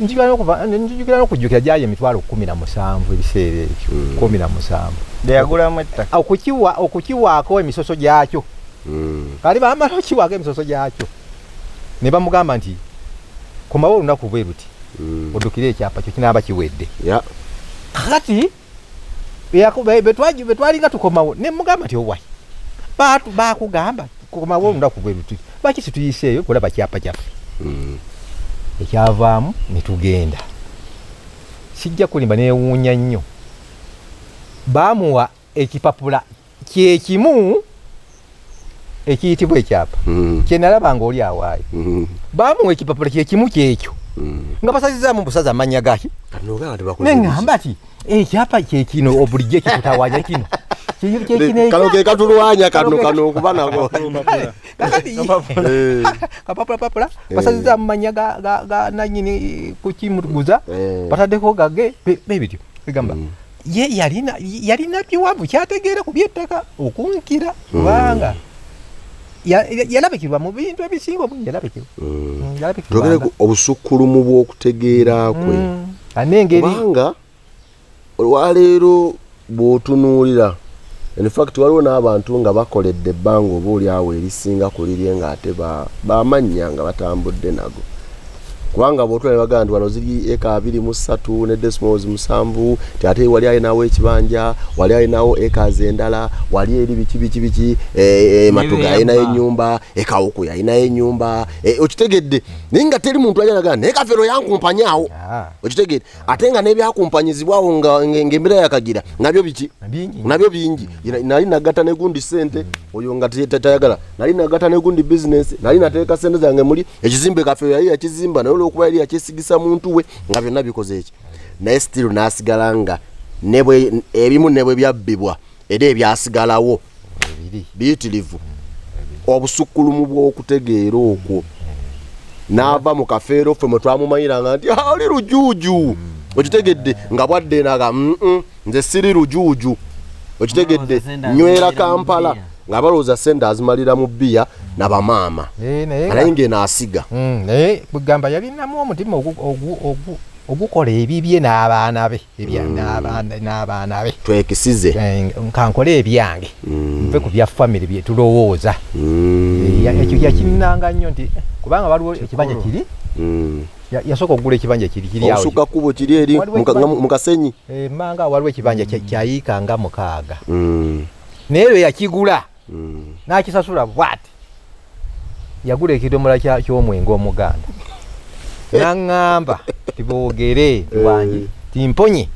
njigala n'okujjukira gyali emitwalo 17 ebiseera ekyo 17 yagulamu ettaka okukiwaako emisoso gyakyo kali bamala okiwaako emisoso gyakyo ne bamugamba nti komawo olunaku bwe luti oddukire ekyapa kyo kinaaba kiwedde kati betwalinga tukomawo ne mugamba nti owai bakugamba komawo olunaku bwe luti lwaki situyiseeyo kulaba kyapa kyaffe ekyavaamu ne tugenda sijja kulimba neewuunya nnyo baamuwa ekipapula kyekimu ekiyitibwa ekyapa kyenalaba nga oli awaayo baamuwa ekipapula kyekimu kyekyo nga basazizaamu busaza amanya gaki neŋŋamba nti ekyapa kyekino obulijjo ekikutawanya kino kano ke katulwanya kano okuba nako kapapula basazizaamu manya ga nanyini kukimuguza bataddeko gage bebityo egamba ye yalina biwanvu kyategeera ku byettaka okunkira kubanga yalabikirwa mu bintu ebisinga obungi yalabikirwa obusukkulumu bw'okutegeera kwe kubanga olwaleero bw'otunuulira in fact waliwo n'abantu nga bakoledde ebbanga oba oli awo erisinga ku lirye ng'ate bamanya nga batambudde nago kubanga bw'otulaba bagamba nti wano ziri eka 23 ne decimals 7 ate wali ayinawo ekibanja wali ayinawo ekazi endala wali eri biki Matuga ayinayo ennyumba ekawuku ayinayo ennyumba okitegedde naye nga teri muntu ajalaga naye Kafeero yankumpanyawo okitegedde ate nga n'ebyakumpanyizibwawo ng'embeera yakagira nabyo biki nabyo bingi nali nagatta negundi sente oyo nga tayagala nali nagatta negundi business nali nateeka sente zange muli ekizimbe Kafeero yali yakizimba naye okuba yali yakyesigisa muntu we nga byonna bikoze eki naye still n'asigala nga ebimu nebwe byabbibwa era ebyasigalawo biyitirivu obusukkulumu bw'okutegeera okwo n'ava mu Kafeero ffe mwe twamumanyiranga nti oli lujuuju okitegedde nga bwadde naga nze siri lujuuju okitegedde nywera Kampala nga balowooza sente azimalira mu bbiya nabamaama naye ng'enaasiga naye kugamba yalinamu omutima ogukola ebibye n'abaana be n'abaana be twekisize kankole ebyange nve ku bya famire bye tulowooza ekyo yakinnanga nnyo nti kubanga waliwo ekibanja kiri yasooka okugula ekibanja kiri awo osuka kubo kiri eri mu Kasenyi manga waliwo ekibanja kyayiika nga 6 naye lwe yakigula n'akisasula bwati yagula ekidomola ky'omwenge omuganda n'aŋŋamba tiboogere wangi timponye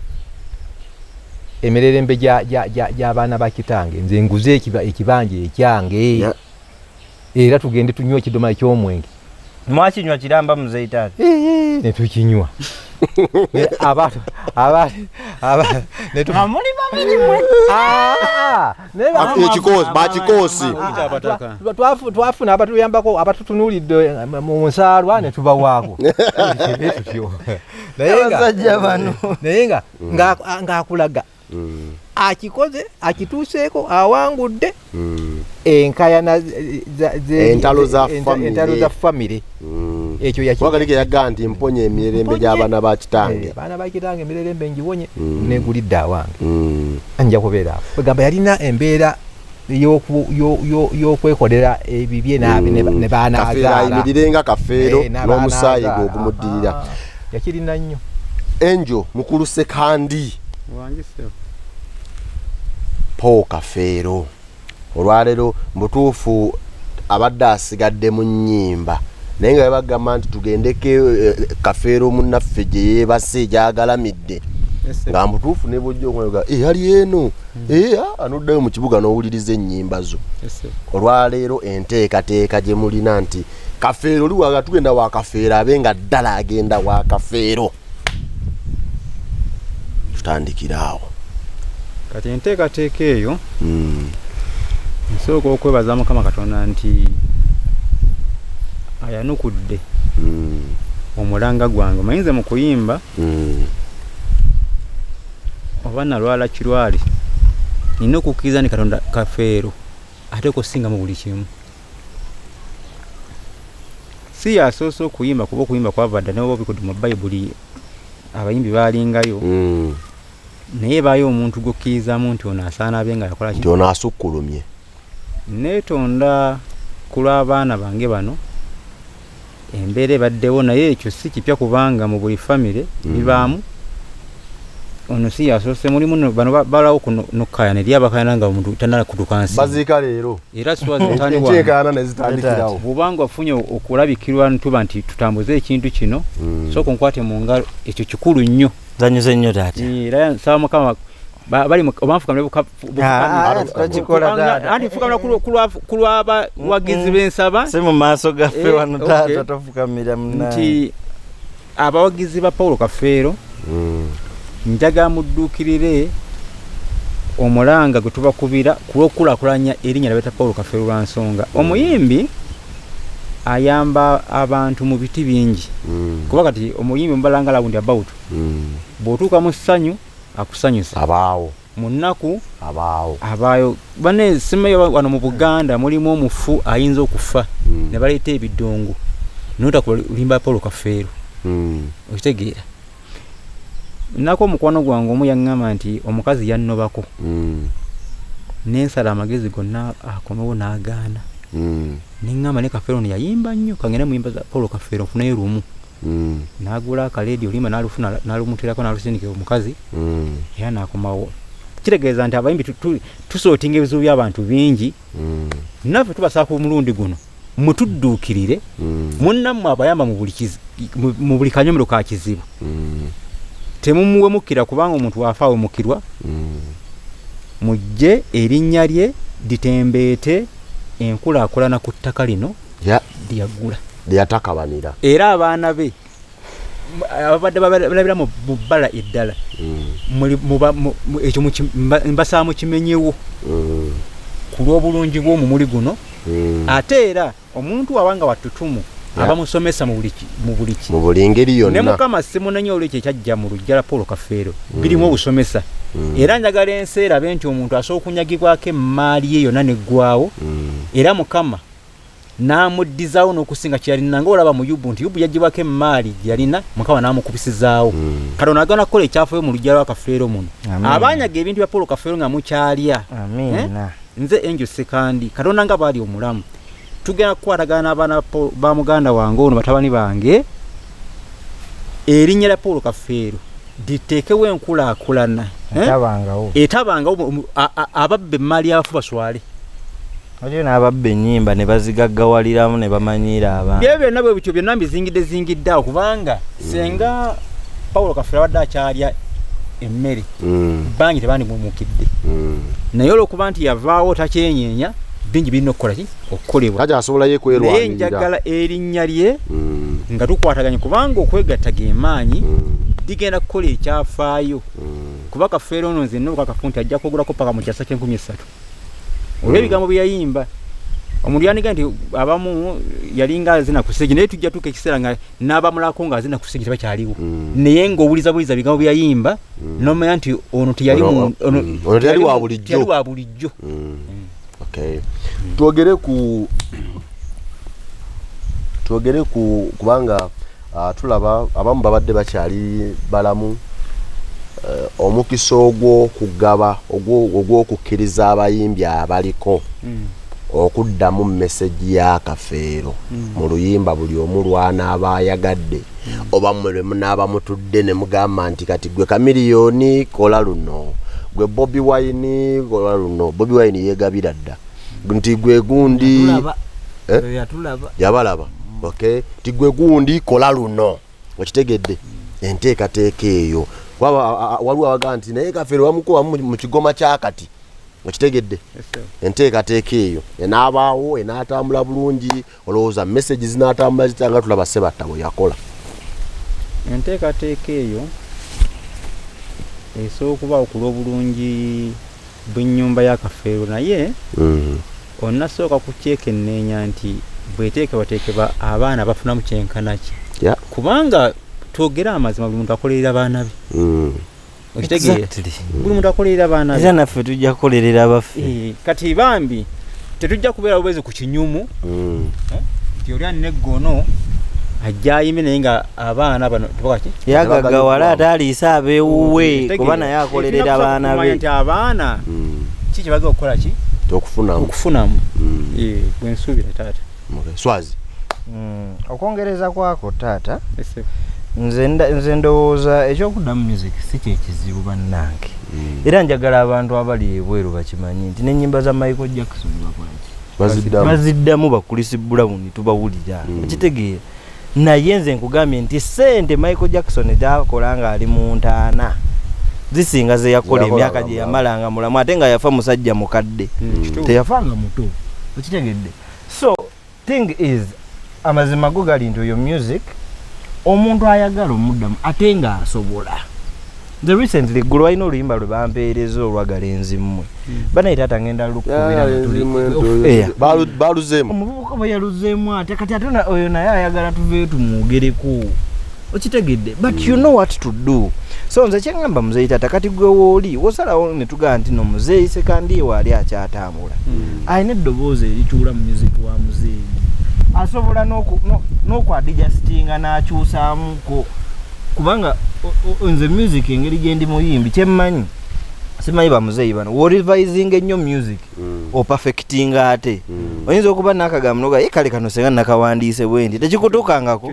emirerembe gy'abaana ba kitange nze nguze ekibanja ekyange era tugende tunywa ekidomola ky'omwenge mwakinywa kiramba muzeitaani ne tukinywa bakikoosi twafuna abatuyambako abatutunuulidde mu nsaalwa ne tubawaako naye nga ng'akulaga akikoze akituuseeko awangudde enkayana entalo za famire ekyo yakiwagalike yagaa nti mponye emirembe gy'abaana ba kitange abaana ba kitange emirembe ngiwonye negulidde awange nja kubeera awo egamba yalina embeera y'okwekolera ebibye ne baanaagaala ayimirire nga Kafeero n'omusaayi gwe ogumuddirira yakirina nnyo Enjo mukulu sekandi Paul Kafeero olwaleero mutuufu abadde asigadde mu nnyimba naye nga bagamba nti tugendeke Kafeero munnaffe gye yeebase gyagalamidde nga mutuufu ne bwojja okumanya ali eno anoddayo mu kibuga n'owuliriza ennyimba zo olwaleero enteekateeka gye mulina nti Kafeero oli waga tugenda wa Kafeero abe nga ddala agenda wa Kafeero tutandikira awo kati enteekateeka eyo nsooka okwebaza Mukama Katonda nti ayanukudde omulanga gwange omanyize mu kuyimba oba nalwala kirwali nina okukkiriza ni Katonda Kafeero ate okusinga mu buli kimu si yasoose okuyimba kuba okuyimba kwavadda ne bobikudu mu Bayibuli abayimbi balingayo naye baayo omuntu gwokkirizamu nti ono asaana abe nga yakola nti ono asukkulumye. neetonda ku lw'abaana bange bano embeera ebaddewo naye ekyo si kipya kubanga mu buli famire bibaamu. ono si yasoose mulimu bano balawo kunokaya ne lyabakayana nga omuntu tanala kutuka nsi baziika leero era siwazitani enteekaana ne zitandikirawo. bw'obanga wafunye okulabikirwa ntuba nti tutambuze ekintu kino sooka onkwate mu ngalo ekyo kikulu nnyo. zanyuze nnyo taata. era nsaba mukama bali obanfukamire anti fukamira ku lw'abawagizi b'ensaba si mu maaso gaffe wano taata tofukamira munange nti abawagizi ba Paul Kafeero njaga mudduukirire omulanga gwe tubakubira ku lw'okulaakulanya erinnya lya Paul Kafeero lwa nsonga omuyimbi ayamba abantu mu biti bingi kuba kati omuyimbi mubalanga round about bw'otuuka mu ssanyu akusanyusa abaawo mu nnaku abaayo bane simeyo wano mu Buganda mulimu omufu ayinza okufa ne baleeta ebidongo nota kulimba Paul Kafeero okitegeera. nako omukwano gwange omu yaŋŋamba nti omukazi yannobako n'ensala amagezi gonna akomewo n'agaana neŋŋamba ne Kafeero yayimba nnyo kangene muyimba za Paul Kafeero nfunayo lumu n'agula akaleediyo limba n'alufuna n'alumuteerako n'alusindikira omukazi era n'akomawo. kitegeeza nti abayimbi tusootinga ebizibu by'abantu bingi naffe tubasaa ku mulundi guno mutudduukirire munnammwe abayamba mu buli kanyomero ka kizibu temumuwemukira kubanga omuntu waafa awemukirwa mujje erinnya lye litembeete enkulaakulana ku ttaka lino lyagula lyatakabanira era abaana be abadde balabira mu bbala eddala ekyo mbasaba mukimenyewo ku lw'obulungi bw'omumuli guno ate era omuntu wabanga wattutumu abamusomesa mu buli ngeri yonna ne mukama simunenya olwekyo ekyajja mu lujja lwa Paul Kafeero birimu obusomesa era njagala ensi erabe nti omuntu asobola okunyagibwako emmaali ye yonna neggwaawo era mukama n'amuddizaawo n'okusinga kyeyalina nga olaba mu Yubu nti Yubu yagibwako emmaali gyeyalina mukama n'amukubisizaawo Katonda agenda kukola ekyafayo mu lujja lwa Kafeero muno abaanyaga ebintu bya Paul Kafeero nga mukyalya nze enjo sekandi Katonda nga baali omulamu tugenda kukwatagana n'abaana ba muganda wange ono batabani bange erinnya lya Paul Kafeero liteekewo enkulaakulana etabangawo ababba emmaali y'abafu baswale waliyo n'ababba ennyimba ne bazigaggawaliramu ne bamanyiira abantu bye byonna bwe bityo byonna mbizingidde awo kubanga senga Paul Kafeero abadde akyalya emmere bangi tebandimumukidde naye olw'okuba nti yavaawo takyenyeenya bingi birina okukola ki okukolebwa kati asobola ye kwerwanirira naye njagala erinnya lye nga tukwataganye kubanga okwegatta g'emaanyi ligenda kukola ekyafaayo kuba Kafeero ono nzenna okakafu nti ajja kwogulako paka mu kyasa kye-13 olw'ebigambo bye yayimba omuntu yandiga nti abamu yalinga azina ku stage naye tujja tuuka ekiseera nga n'abamulako nga azina ku stage tebakyaliwo naye ng'owuliza bigambo bye yayimba n'omanya nti ono teyali wa bulijjo. Okay. Twogere ku kubanga tulaba abamu babadde bakyali balamu omukisa ogw'okugaba ogw'okukkiriza abayimbi abaliko okuddamu message ya Kafeero mu luyimba buli omu lw'anaaba ayagadde oba mwe munaabamutudde ne mugamba nti kati gwe Kamiliyoni kola luno gwe Bobi Wine kola luno Bobi Wine yeegabira dda nti gwe gundi yabalaba okay nti gwe gundi kola luno okitegedde enteekateeka eyo waliwo abagaa nti naye Kafeero bamukuba mu kigoma kyakati okitegedde enteekateeka eyo enaabaawo enaatambula bulungi olowooza message zinaatambula zitanga tulaba Sebatta bwe yakola enteekateeka eyo esobola okubaawo ku lw'obulungi bw'ennyumba ya Kafeero naye onnasooka kukyekenneenya nti bweteekebwateekebwa abaana bafunamu kyenkana ki kubanga twogera amazima buli muntu akolerera abaana be okitegeera buli muntu akolerera abaana be era naffe tujja kukolerera abaffe kati bambi tetujja kubeera bubezi ku kinyumu nti oli alina eggono ajayime naye nga abaana bano tubakaki yagagawala ataliisa abeewuwe kuba naye akolerera abaana be nti abaana kiki baga okukola ki okufunamu bwensuubira taata Swazi okwongereza kwako taata nze ndowooza ekyokuddamu music si kyekizibu bannange era njagala abantu abali ebweru bakimanyi nti n'ennyimba za Michael Jackson baziddamu ba Chris Brown tubawulira ekitegeera naye nze nkugambye nti sente Michael Jackson gyakola nga ali mu ntaana zisinga ze yakola emyaka gye yamalanga mulamu ate nga yafa musajja mukadde teyafanga muto okitegedde so thing is amazima go gali nti oyo music omuntu ayagala omuddamu ate nga asobola the recently gulu walina oluyimba lwe bampeereza olwagala enzimmwe banayita ate ngenda lukubira baluzeemu omuvubuka bwe yaluzeemu ate kati ate oyo naye ayagala tuveeyo tumwogereko okitegedde but you know what to do so nze kyengamba muzeeyi tata kati gwe wooli wosalawo ne tugaa nti no muzeeyi sekandi waali akyatambula alina eddoboozi erituula mu music wa muzeeyi asobola n'okwadigestinga n'akyusaamuko kubanga nze music engeri gye ndi muyimbi kyemmanyi simanyi bamuzeeyi bano worivising ennyo music opafectinga ate oyinza okuba n'akagamba noga kale kano senga nakawandiise bwendi tekikutuukangako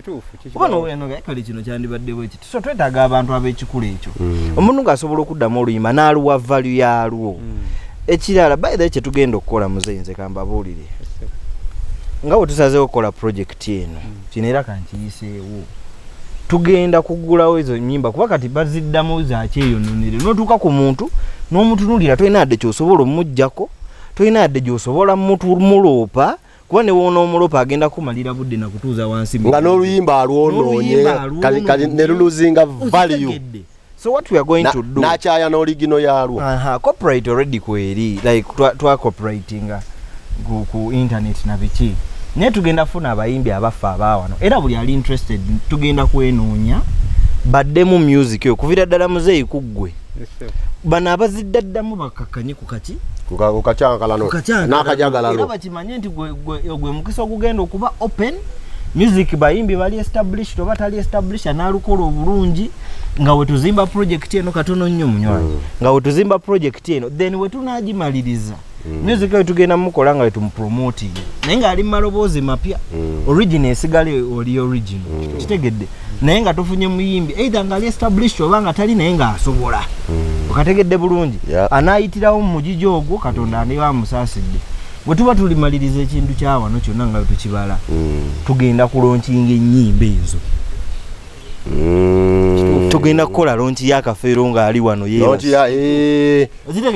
kuba noga kale kino kyandibadde bwekiti so twetaaga abantu ab'ekikulu ekyo omuntu ng'asobola okuddamu oluyimba n'aluwa value yalwo ekirala by the way kyetugenda okukola muzeeyi nze kambabuulire nga bwe tusazeewo okukola project eno kino era kankiyiseewo tugenda kugulawo ezo nnyimba kuba kati baziddamu zakyeyononere n'otuuka ku muntu n'omutunulira tolina yadde kyosobola omuggyako tolina yadde gy'osobola muloopa kuba ne woona omuloopa agenda kumalira budde nakutuuza wansi nga n'oluyimba alwonoonye kali ne luluzinga value so what we are going to do n'akyaya n'oligino yalwo copyright already kweri like twacooperatinga ku internet na biki naye tugenda funa abayimbi abafa abaawano era buli ali interested tugenda kwenoonya baddemu music yo kuvira ddala muzeeyi kuggwe bano abaziddaddamu bakakkanye ku kaki kukacyankalano n'akajagalalo era bakimanye nti gwe mukisa ogugenda okuba open music bayimbi bali established oba tali established n'alukola obulungi nga we tuzimba project eno katono nnyo munywanyi nga we tuzimba project eno then we tunagimaliriza music yo tugenda mukola nga tumupromoting naye nga ali maloboozi mapya original esigale oli original kitegedde naye nga tofunye muyimbi either nga ali established oba nga tali naye nga asobola okategedde bulungi anaayitirawo mu mugigi ogwo katonda andiba amusaasidde bwe tuba tulimaliriza ekintu kyawano kyonna nga tukibala tugenda kulonkinga ennyimba ezo tugenda kukola lonki ya Kafeero nga ali wano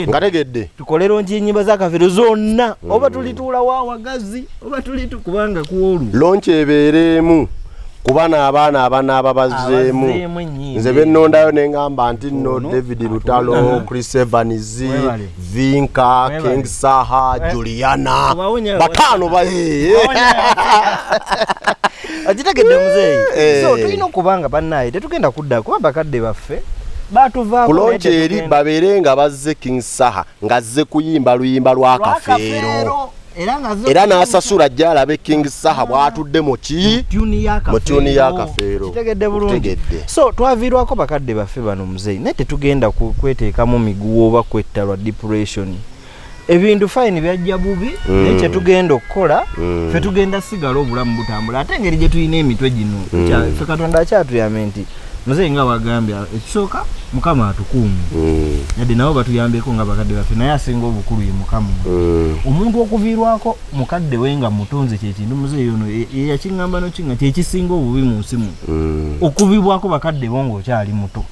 ngategedde tukole lonki ennyimba za Kafeero zonna oba tulituula wawagazi oba kubanga kuwolu lonki ebeeremu kuba n'abaana abanaaba bazzeemu nze bennondayo ne ngamba nti nno David Lutalo Chris Evans Vinka King Saha Juliana bataano agitegedde muzeeyi so tulina okubanga bannaye tetugenda kudda kuba bakadde baffe batuvaako kulonki eri babeere nga bazze King Saha ng'azze kuyimba luyimba lwa Kafeero era n'asasula ajja alabe King Saha bw'atudde mu tuni ya Kafeero kitegedde bulungi so twaviirwako bakadde baffe bano muzeeyi naye tetugenda kweteekamu miguwa oba kwettalwa depression ebintu fine byajja bubi naye kyetugenda okukola ffe tugenda sigala obulamu butambula ate engeri gye tulina emitwe gino ffe Katonda akyatuyambe nti muzeeyi nga wagambye ekisooka Mukama atukuume yadde nabo batuyambeko nga bakadde baffe naye asinga obukulu ye Mukama omuntu okuviirwako mukadde we nga mutonze kyekintu muzeeyi ono yakiŋŋamba nokinga kyekisinga obubi mu nsi muno okuvibwako bakadde bo ng'okyali muto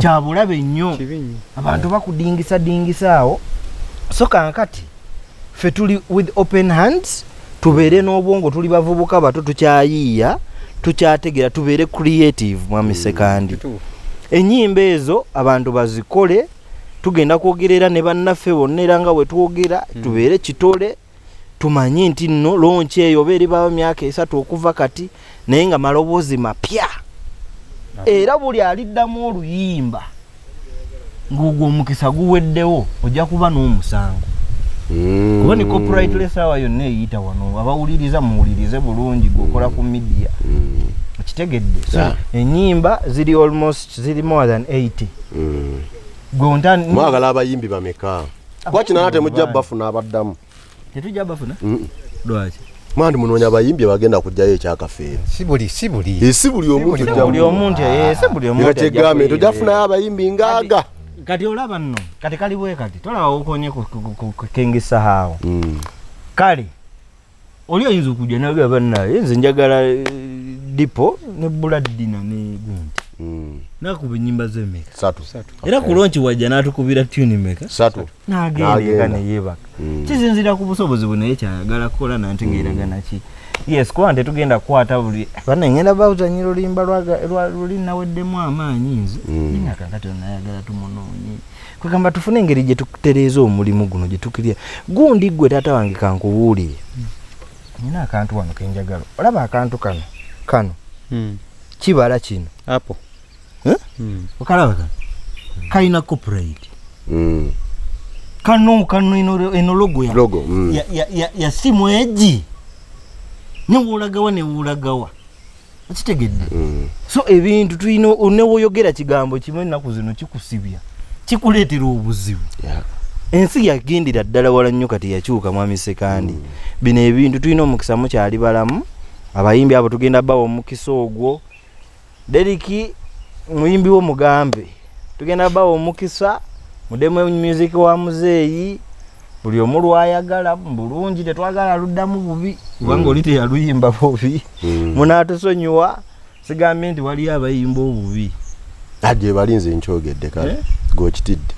kyabulabe nnyo abantu bakudingisadingisaawo so kankati ffe tuli with open hands tubeere n'obwongo tuli bavubuka bato tukyayiiya tukyategera tubeere creative mwami sekandi ennyimba ezo abantu bazikole tugenda kwogerera ne bannaffe bonna era nga bwe twogera tubeere kitole tumanye nti nno lonki eyo oba eribaawo myaka 3 okuva kati naye nga maloboozi mapya era buli aliddamu oluyimba ng'ogwo omukisa guweddewo ojja kuba n'omusango kuba ne copyright less awa yonna eyita wano abawuliriza muwulirize bulungi gwokola ku media kitegedde so enyimba ziri almost ziri more than 80 gontani mwagala abayimbi bameka kwa kina temujja bafuna abaddamu tetujja bafuna lwaki mwandi munoonya abayimbi bagenda kujjayo ekyakafeero si buli si buli omuntu omuntu tujafuna abayimbi ngaaga kati olaba nno kati kali kati tolaba okonye kukengesa haawo kale oli oyinza okujja nagamba naye nze njagala dipo ne buladina ne gundi nakuba ennyimba z'emeka satu era ku lonchi wajja n'atukubira tune meka satu n'agenda ne yeebaka kizinzira ku busobozi bwe naye kyayagala kukola nantegeeragana ki yes kuba tetugenda kukwata buli bana ngenda bawuzanyira olimba lulinaweddemu amaanyi nze ninga kakati nayagala tumunoonye kwegamba tufune engeri gye tutereeza omulimu guno gye tukirya gundi gwe taata wange kankubuulire nina akantu wano kenjagala olaba akantu kano kibala kino apo okalaba kalina copyright kano ino logo ya simu egi newulagawa akitegedde so ebintu tulina onewoyogera kigambo kimwe ennaku zino kikusibya kikuleetera obuzibu ensi yagendera ddala wala nnyo kati yakyuka mwami Sekandi bino ebintu tulina omukisa mukyali balamu abayimbi abo tugenda bawa omukisa ogwo Deriki muyimbi wo mugambe tugenda bawa omukisa mudemu music wa muzeeyi buli omu lwayagala bulungi tetwagala luddamu bubi kubanga oli teyaluyimba bubi munaatusonyiwa sigambe nti waliyo abayimba obubi adye balinze nkyogedde kale gokitidde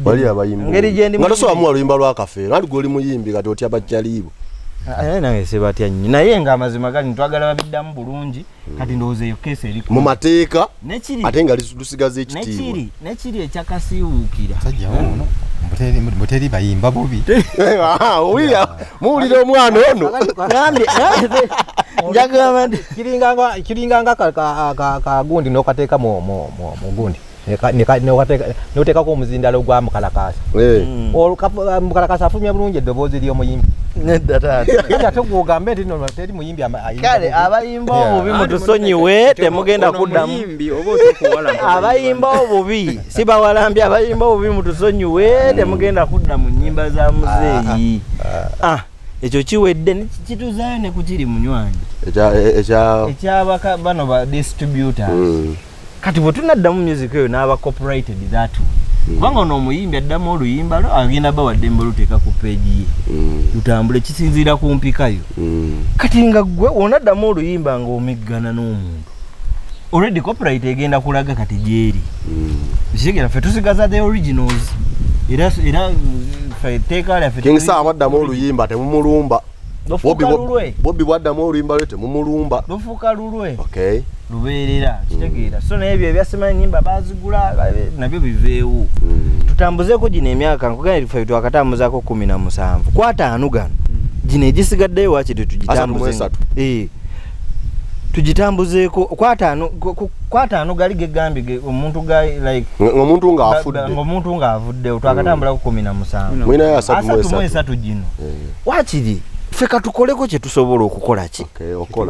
wali abayimba ngeri gyendi nga tosobola muwa luyimba lwa Kafeero andi gwoli muyimbi kati otya bajjaliibo nange sebatya nnyo naye nga amazima gali ntwagala babiddamu bulungi kati ndowooza eyo keesi eri mu mateeka ate nga lusigaza ekitiibwa nekiri ekyakasiiwuukira muteri bayimba bubi owulira muwulira omwana ono njagamba nti kiringanga kagundi nokateeka mu gundi noteekako omuzindalo gwa mukalakasa mukalakasa afulumya bulungi eddoboozi ly'omuyimbi nedda taata ate gwogambe nti no teri muyimbi kale abayimba obubi mutusonyiwe temugenda kuddamu abayimba obubi si bawalambi abayimba obubi mutusonyiwe temugenda kudda mu nnyimba za muzeeyi ekyo kiwedde kituzaayo ne kukiri munywanyi ekyabaka bano ba distributors kati bwe tunaddamu music eyo n'aba copyrighted that way kubanga ono omuyimbi addamu oluyimba lo agenda bawaddembe oluteeka ku peegi ye lutambule kisinziira ku mpikayo kati nga gwe onaddamu oluyimba ng'omeggana n'omuntu already copyright egenda kulaga kati gyeri kitegera ffe tusigaza the originals era teeka lyaffe King Sam addamu oluyimba temumulumba lufuuka lulwe Bobbi bwaddamu oluyimba lwe temumulumba lufuuka lulwe okay lubeerera kitegeera so naye ebyo ebyasema ennyimba baazigula nabyo biveewo tutambuzeeko gino emyaka nkugenda ffe twakatambuzaako 17 kwataano gano gino egisigaddeyo wakiri tugitambuzeeko kwataano gali gegambye omuntu like omuntu ng'avuddewo twakatambulako 17 gino wakiri ffe katukoleko kye tusobola okukola ki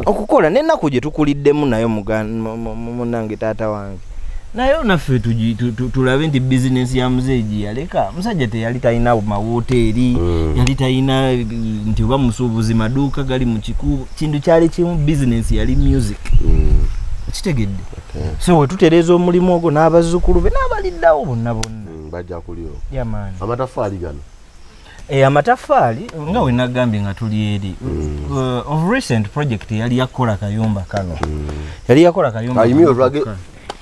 okukola n'ennaku gye tukuliddemu nayo munange taata wange naye naffe tulabe nti bizinesi ya muzeeyi yaleka musajja teyali talina mawoteeri yali talina nti oba musuubuzi maduuka gali mu kikubo kintu kyali kimu bizinesi yali music kitegedde so we tutereeza omulimu ogwo n'abazzukulu be n'abaliddawo bonna bajja kulyo yamaani amatafaali gano amatafaali nga we nagambye nga tuli eri of recent project yali yakola kayumba kano yali yakola kayumba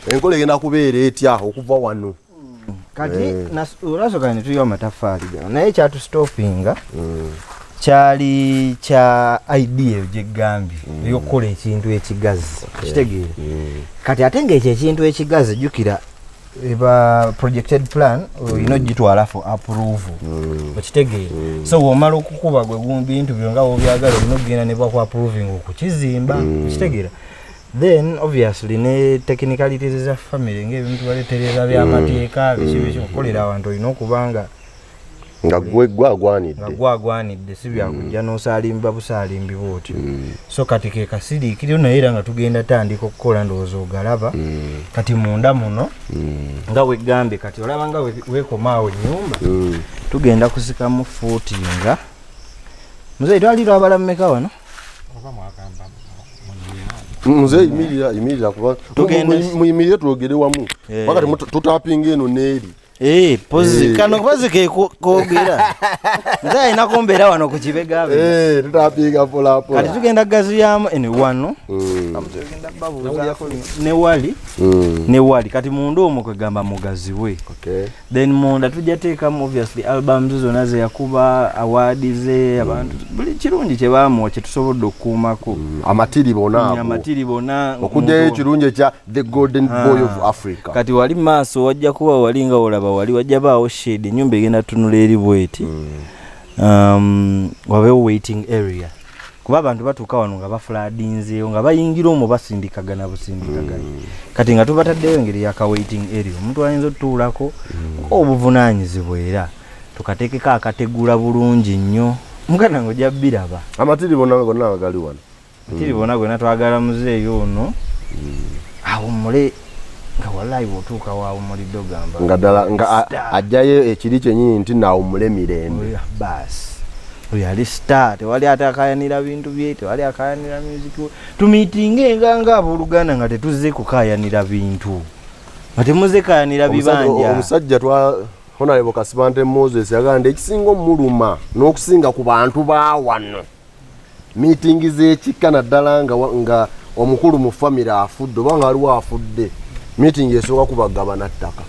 enkola egenda kubeera etya okuva wano kati olasoka ne tuyo amatafaali gano naye kyatustopinga kyali kya idea gyegambye eyokukola ekintu ekigazi kitegeere kati ate ngaekyo ekintu ekigazi jjukira eba projected plan olina ogitwala for approval okitegeere so womala okukuba gwe bintu byo nga wobyagala olina okugenda ne baku approving okukizimba okitegeera then obviously ne technicalities za family ng'ebintu baletereza by'amateeka biki okukolera abantu olina okubanga nga gwagwanidde si byakujja n'osalimba busalimbi bwotyo so kati ke kasiriikiriro naye era nga tugenda tandika okukola ndowooza ogalaba kati munda muno nga wegambye kati olaba nga weekomaawo ennyumba tugenda kusikamu footinga muzeyi twalirwa abalamu meka wano muzeyi imirira kuba muyimirire twogere wamu wakati tutapinga eno neeri pozi kano pozi ke kogera nze ayina kumbeera wano ku kibegabe tutapiga polapola kati tugenda gaziyamu ene wano ne wali kati munda omwo kwegamba mugazi we then munda tujja teekamu obviously albums zonna ze yakuba awards ze abantu buli kirungi kye baamuwa kye tusobodde okukuumako amatiri bona okujjayo ekirungi ekya the golden boy of Africa kati wali maaso wajja kuba wali nga olaba wali wajja baawo shade ennyumba egenda tunula eri bweti wabeewo waiting area kuba abantu batuuka wano nga bafulaadinzeeyo nga bayingira omwo basindikagana busindikagana kati nga tubataddeyo engeri yaka waiting area omuntu ayinza otutuulako obuvunaanyizibwa era tukateekeko akategula bulungi nnyo muganda nga ojja biraba amatiri bonna gali wano amatiri bonna gonna twagala muzeeyo ono awummule nga wallahi bw'otuuka waawummulidde ogamba nga ddala nga ajjayo ekiri kyennyini nti naawummule mirembe baasi oyo ali star tewali ate akayanira bintu bye tewali akayanira music tumiitinge nga abooluganda nga tetuzze kukayanira bintu nga temuze kayanira bibanja omusajja Honorable Kasibante Moses yagamba ekisinga omuluma n'okusinga ku bantu ba wano meeting z'ekika naddala nga omukulu mu family afudde oba nga aliwo afudde meeting esooka kubagabana ttaka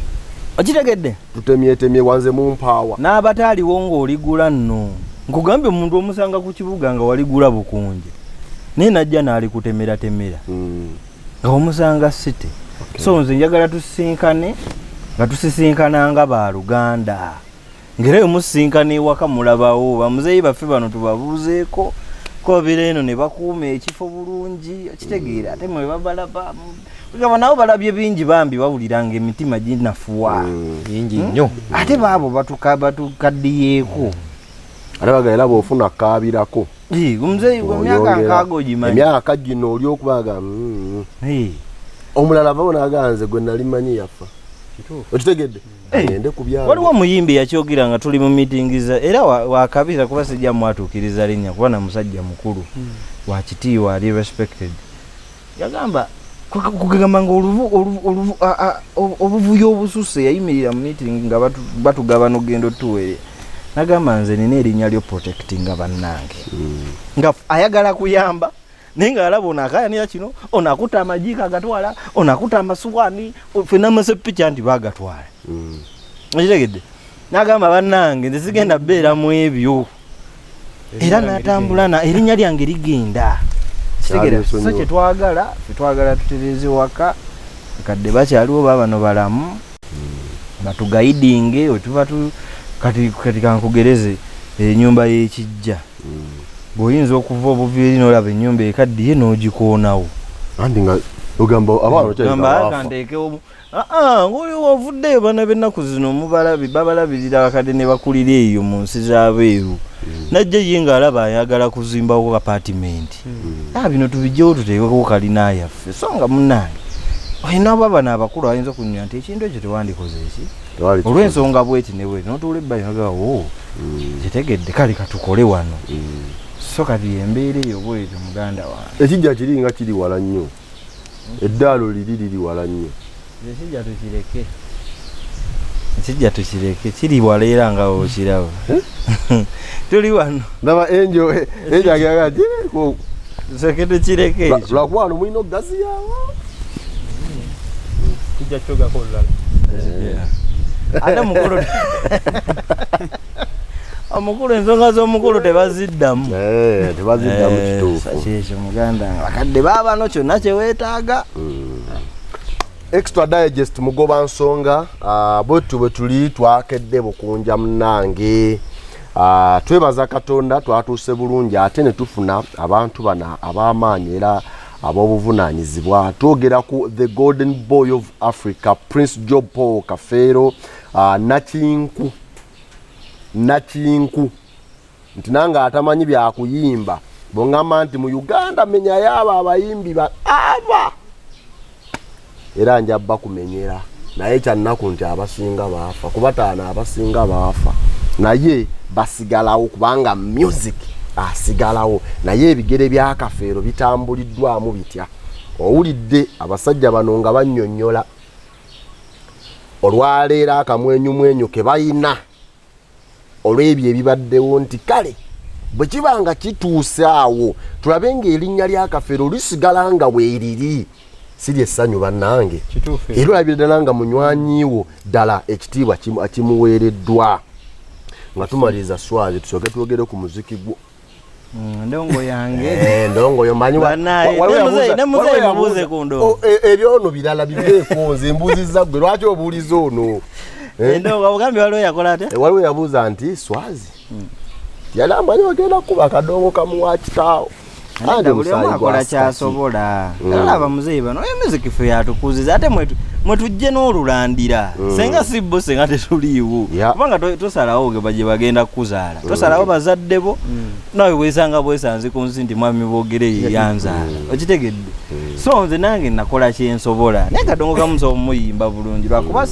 okitegedde tutemyetemye wanze mu mpaawa n'abataaliwo ng'oligula nno nkugambye omuntu omusanga ku kibuga nga waligula bukunje naye najja n'alikutemera nga omusanga site so nze njagala tusisinkane nga tusisinkananga baaluganda ngera eyo musisinkana ewaka mulabawo bamuzeeyi baffe bano tubabuuzeeko kobira eno ne bakuuma ekifo bulungi okitegeera ate mwe babalaba gaba nabo balabye bingi bambi bawuliranga emitima ginafuwa bingi nnyo ate baabo batukaddiyeeko ate bagaera bw'ofuna kaabirako omuzeeyi gwe myaka nkaaga ogimanyi emyaka gino oli okubaga omulala babona aganze gwe nali manyi yafa okitegedde ngende kubyalo waliwo omuyimbi yakyogera nga tuli mu miitingiza era wakabira kuba sijja mwatuukiriza linnya kuba na musajja mukulu wakitiibwa ali respected yagamba kugamba nga obuvuyo obususe yayimirira mu meeting nga batugaba n'ogenda otuwere nagamba nze nina erinnya lyo protectinga bannange nga ayagala kuyamba naye nga alaba ono akayanira kino ono akuta amajiika agatwala ono akuta amasuwaani fena amaseppica nti bagatwala okitegedde nagamba bannange nze sigenda beera mu ebyo era natambula erinnya lyange ligenda kitegeera so kyetwagala tutereeze waka kadde bakyaliwo babano balamu batugayidinge wetuba kati kankugereze ennyumba y'ekijja bw'oyinza okuva obuviiri n'olaba ennyumba ekaddiye n'ogikoonawo anti nga ogamba abaanteekewo ng'oliwo ovuddeyo bana b'ennaku zino babalabirira bakadde ne bakulira eyo mu nsi z'abeeru najja ye ng'alaba ayagala kuzimbawo apaatimenti bino tubijjewo tuteekeko kalina yaffe so nga munnange olinaabo bano abakulu ayinza okunyumya nti ekintu ekyo tewandikoze eki olw'ensonga bweti ne bweti n'otuula ebbali nagawo kitegedde kale katukole wano so kati embeera eyo bweti muganda wange ekijja kiri nga kiri wala nnyo eddaalo liri wala nnyo ekijja tukireke kiri wala era nga okiraba tuli wano ndaba enjo agaa kireko soke tukireke ekyo lwakuba wano mulina okugaziyawo kijja kyogako olulala ate mukulu omukulu ensonga z'omukulu tebaziddamu kituufu kyekyo muganda nga bakadde baabano kyonna kyeweetaaga extra digest mugoba nsonga bwetu bwe tuli twakedde bukunja munnange twebaza katonda twatuuse bulungi ate ne tufuna abantu bana ab'amaanyi era ab'obuvunaanyizibwa twogera ku the golden boy of Africa Prince Job Paul Kafeero nakinku nakinku nti nange atamanyi byakuyimba bongamba nti mu Uganda menya yaba abayimbi aba era njabba kumenyera naye kyannaku nti abasinga baafa kubataana abasinga baafa naye basigalawo kubanga music asigalawo naye ebigere bya Kafeero bitambuliddwamu bitya owulidde abasajja bano nga bannyonnyola olwaleero akamwenyumwenyu ke bayina olw'ebyo ebibaddewo nti kale bwe kibanga kituuse awo tulabe ng'erinnya lya Kafeero lisigala nga weeriri siri essanyu bannange era olabire ddala nga munywanyiwo ddala ekitiibwa kimuweereddwa nga tumaliriza swazi tusooke twogere ku muziki gwo ndongo yange ndongo yo manyi mubuze kundo ebyono birala biveeko nze mbuzizza gwe lwaki obuuliza ono ndongo ogambi waliwo yakola ate waliwo yabuuza nti swazi yali amanyi wagenda kuba akadongo kamuwa kitaawo buli omu akola kyasobola alaba muzeeyi bano music ffe yatukuziza ate mwetujje n'olulandira senga sibbo senga tetuliiwo kubanga tosalawo ge baje bagenda kukuzaala tosalawo bazadde bo nawe weesanga bwesanze ku nsi nti mwami boogere ye yanzaala okitegedde so nze nange nakola kyensobola naye kadongo kamusa omuyimba bulungi lwakuba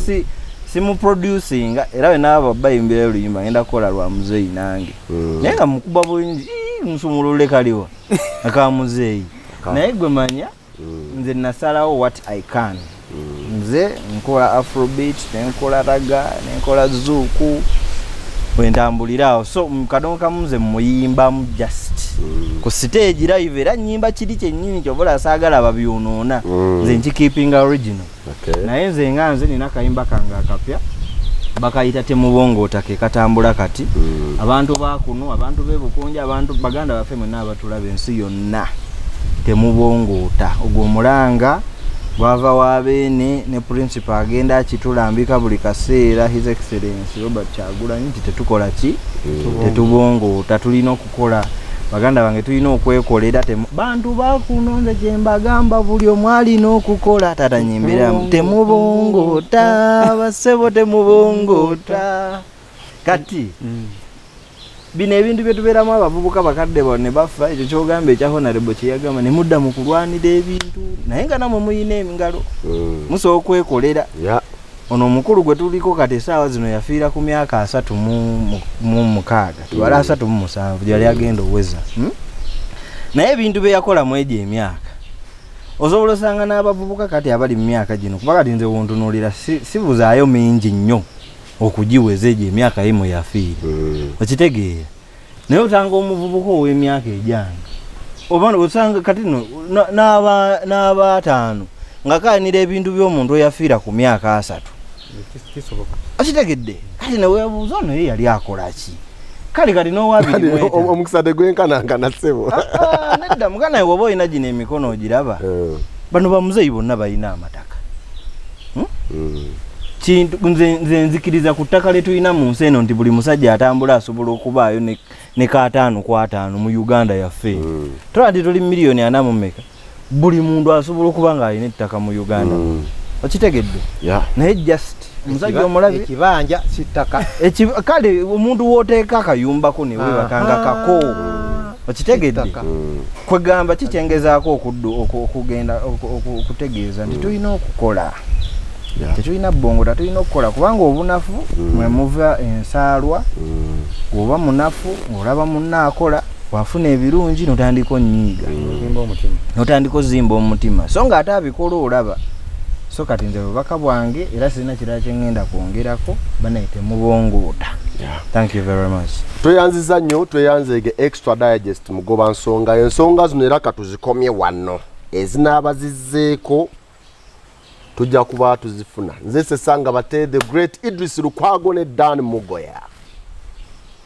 simuproducinga era we naaba bayimbira oluyimba ngenda kukola lwa muzeeyi nange naye nga mukuba bulungi nsumulule kaliwa aka muzeeyi naye gwe manya nze nasalawo what I can nze nkola afrobeat nenkola raga nenkola zuku bwentambulirawo so kadongo kamuze muyimbamu just ku stage live era nyimba kiri kyennyini kyobola saagala babyunoona nze nkikeeping original naye nze nga nze nina kayimba kange akapya bakayita temubongoota ke katambula kati abantu bakuno abantu bebukunja abantu baganda baffe mwenna abatulaba ensi yonna temubongoota ogwo mulanga gwava wabeene ne principal agenda akitulambika buli kaseera his excellence Robert Kyagulanyi nti tetukola ki tetubongoota tulina okukola baganda bange tulina okwekolera bantu bakuno nze gye mbagamba buli omu alina okukola tatanyimbiramu temubongoota basebo temubongoota kati bino ebintu byetubeeramu abavubuka bakadde bone bafa ekyo kyogamba ekya honorable kyeyagamba ne mudda mu kulwanira ebintu naye nga namwe muyina engalo musobola okwekolera ono omukulu gwe tuliko kati essaawa zino yafiira ku myaka 36 tubala 37 gyali agenda oweza naye ebintu bye yakola mu egyo emyaka osobola osanga n'abavubuka kati abali mu myaka gino kuba kati nze wontunuulira sibuzaayo mingi nnyo okugiweza egyo emyaka yimu yafiire okitegeera naye otanga omuvubuka ow'emyaka ejanga oba osanga kati n'abaataano nga kaanira ebintu by'omuntu eyafiira ku myaka 3 okitegedde kati neweebuuza ono ye yali akola ki kale kati n'owabiri omukisa tegwenkananga nassebo nedda mugana we oba olina gino emikono ogiraba bano bamuzeeyi bonna balina amataka kintu nze nzikiriza ku ttaka letulina mu nsi eno nti buli musajja atambula asobola okubaayo ne kaataano ku ataano mu Uganda yaffe tola nti tuli miliyoni 4 buli muntu asobola okuba nga alina ettaka mu Uganda okitegedde naye just omusajja omulabi ekibanja kittaka kale omuntu wooteeka akayumbako ne weebakanga kako okitegedde kwegamba kikyengezaako okugenda okutegeeza nti tulina okukola tetulina bongo tatulina okukola kubanga obunafu mwe muva ensaalwa oba munafu ng'olaba munnaakola wafuna ebirungi notandika onyiiga notandika ozimba omutima so nga ate abikola olaba so kati nze bubaka bwange era sirina kirala kyengenda kwongerako banayite mubongoota thank you very much tweyanziza nnyo tweyanzeege extra digest mugoba nsonga ensonga zino era katuzikomye wano ezinaabazizzeeko tujja kuba tuzifuna nze sesanga bate the great Idris Lukwago ne Dan Mugoya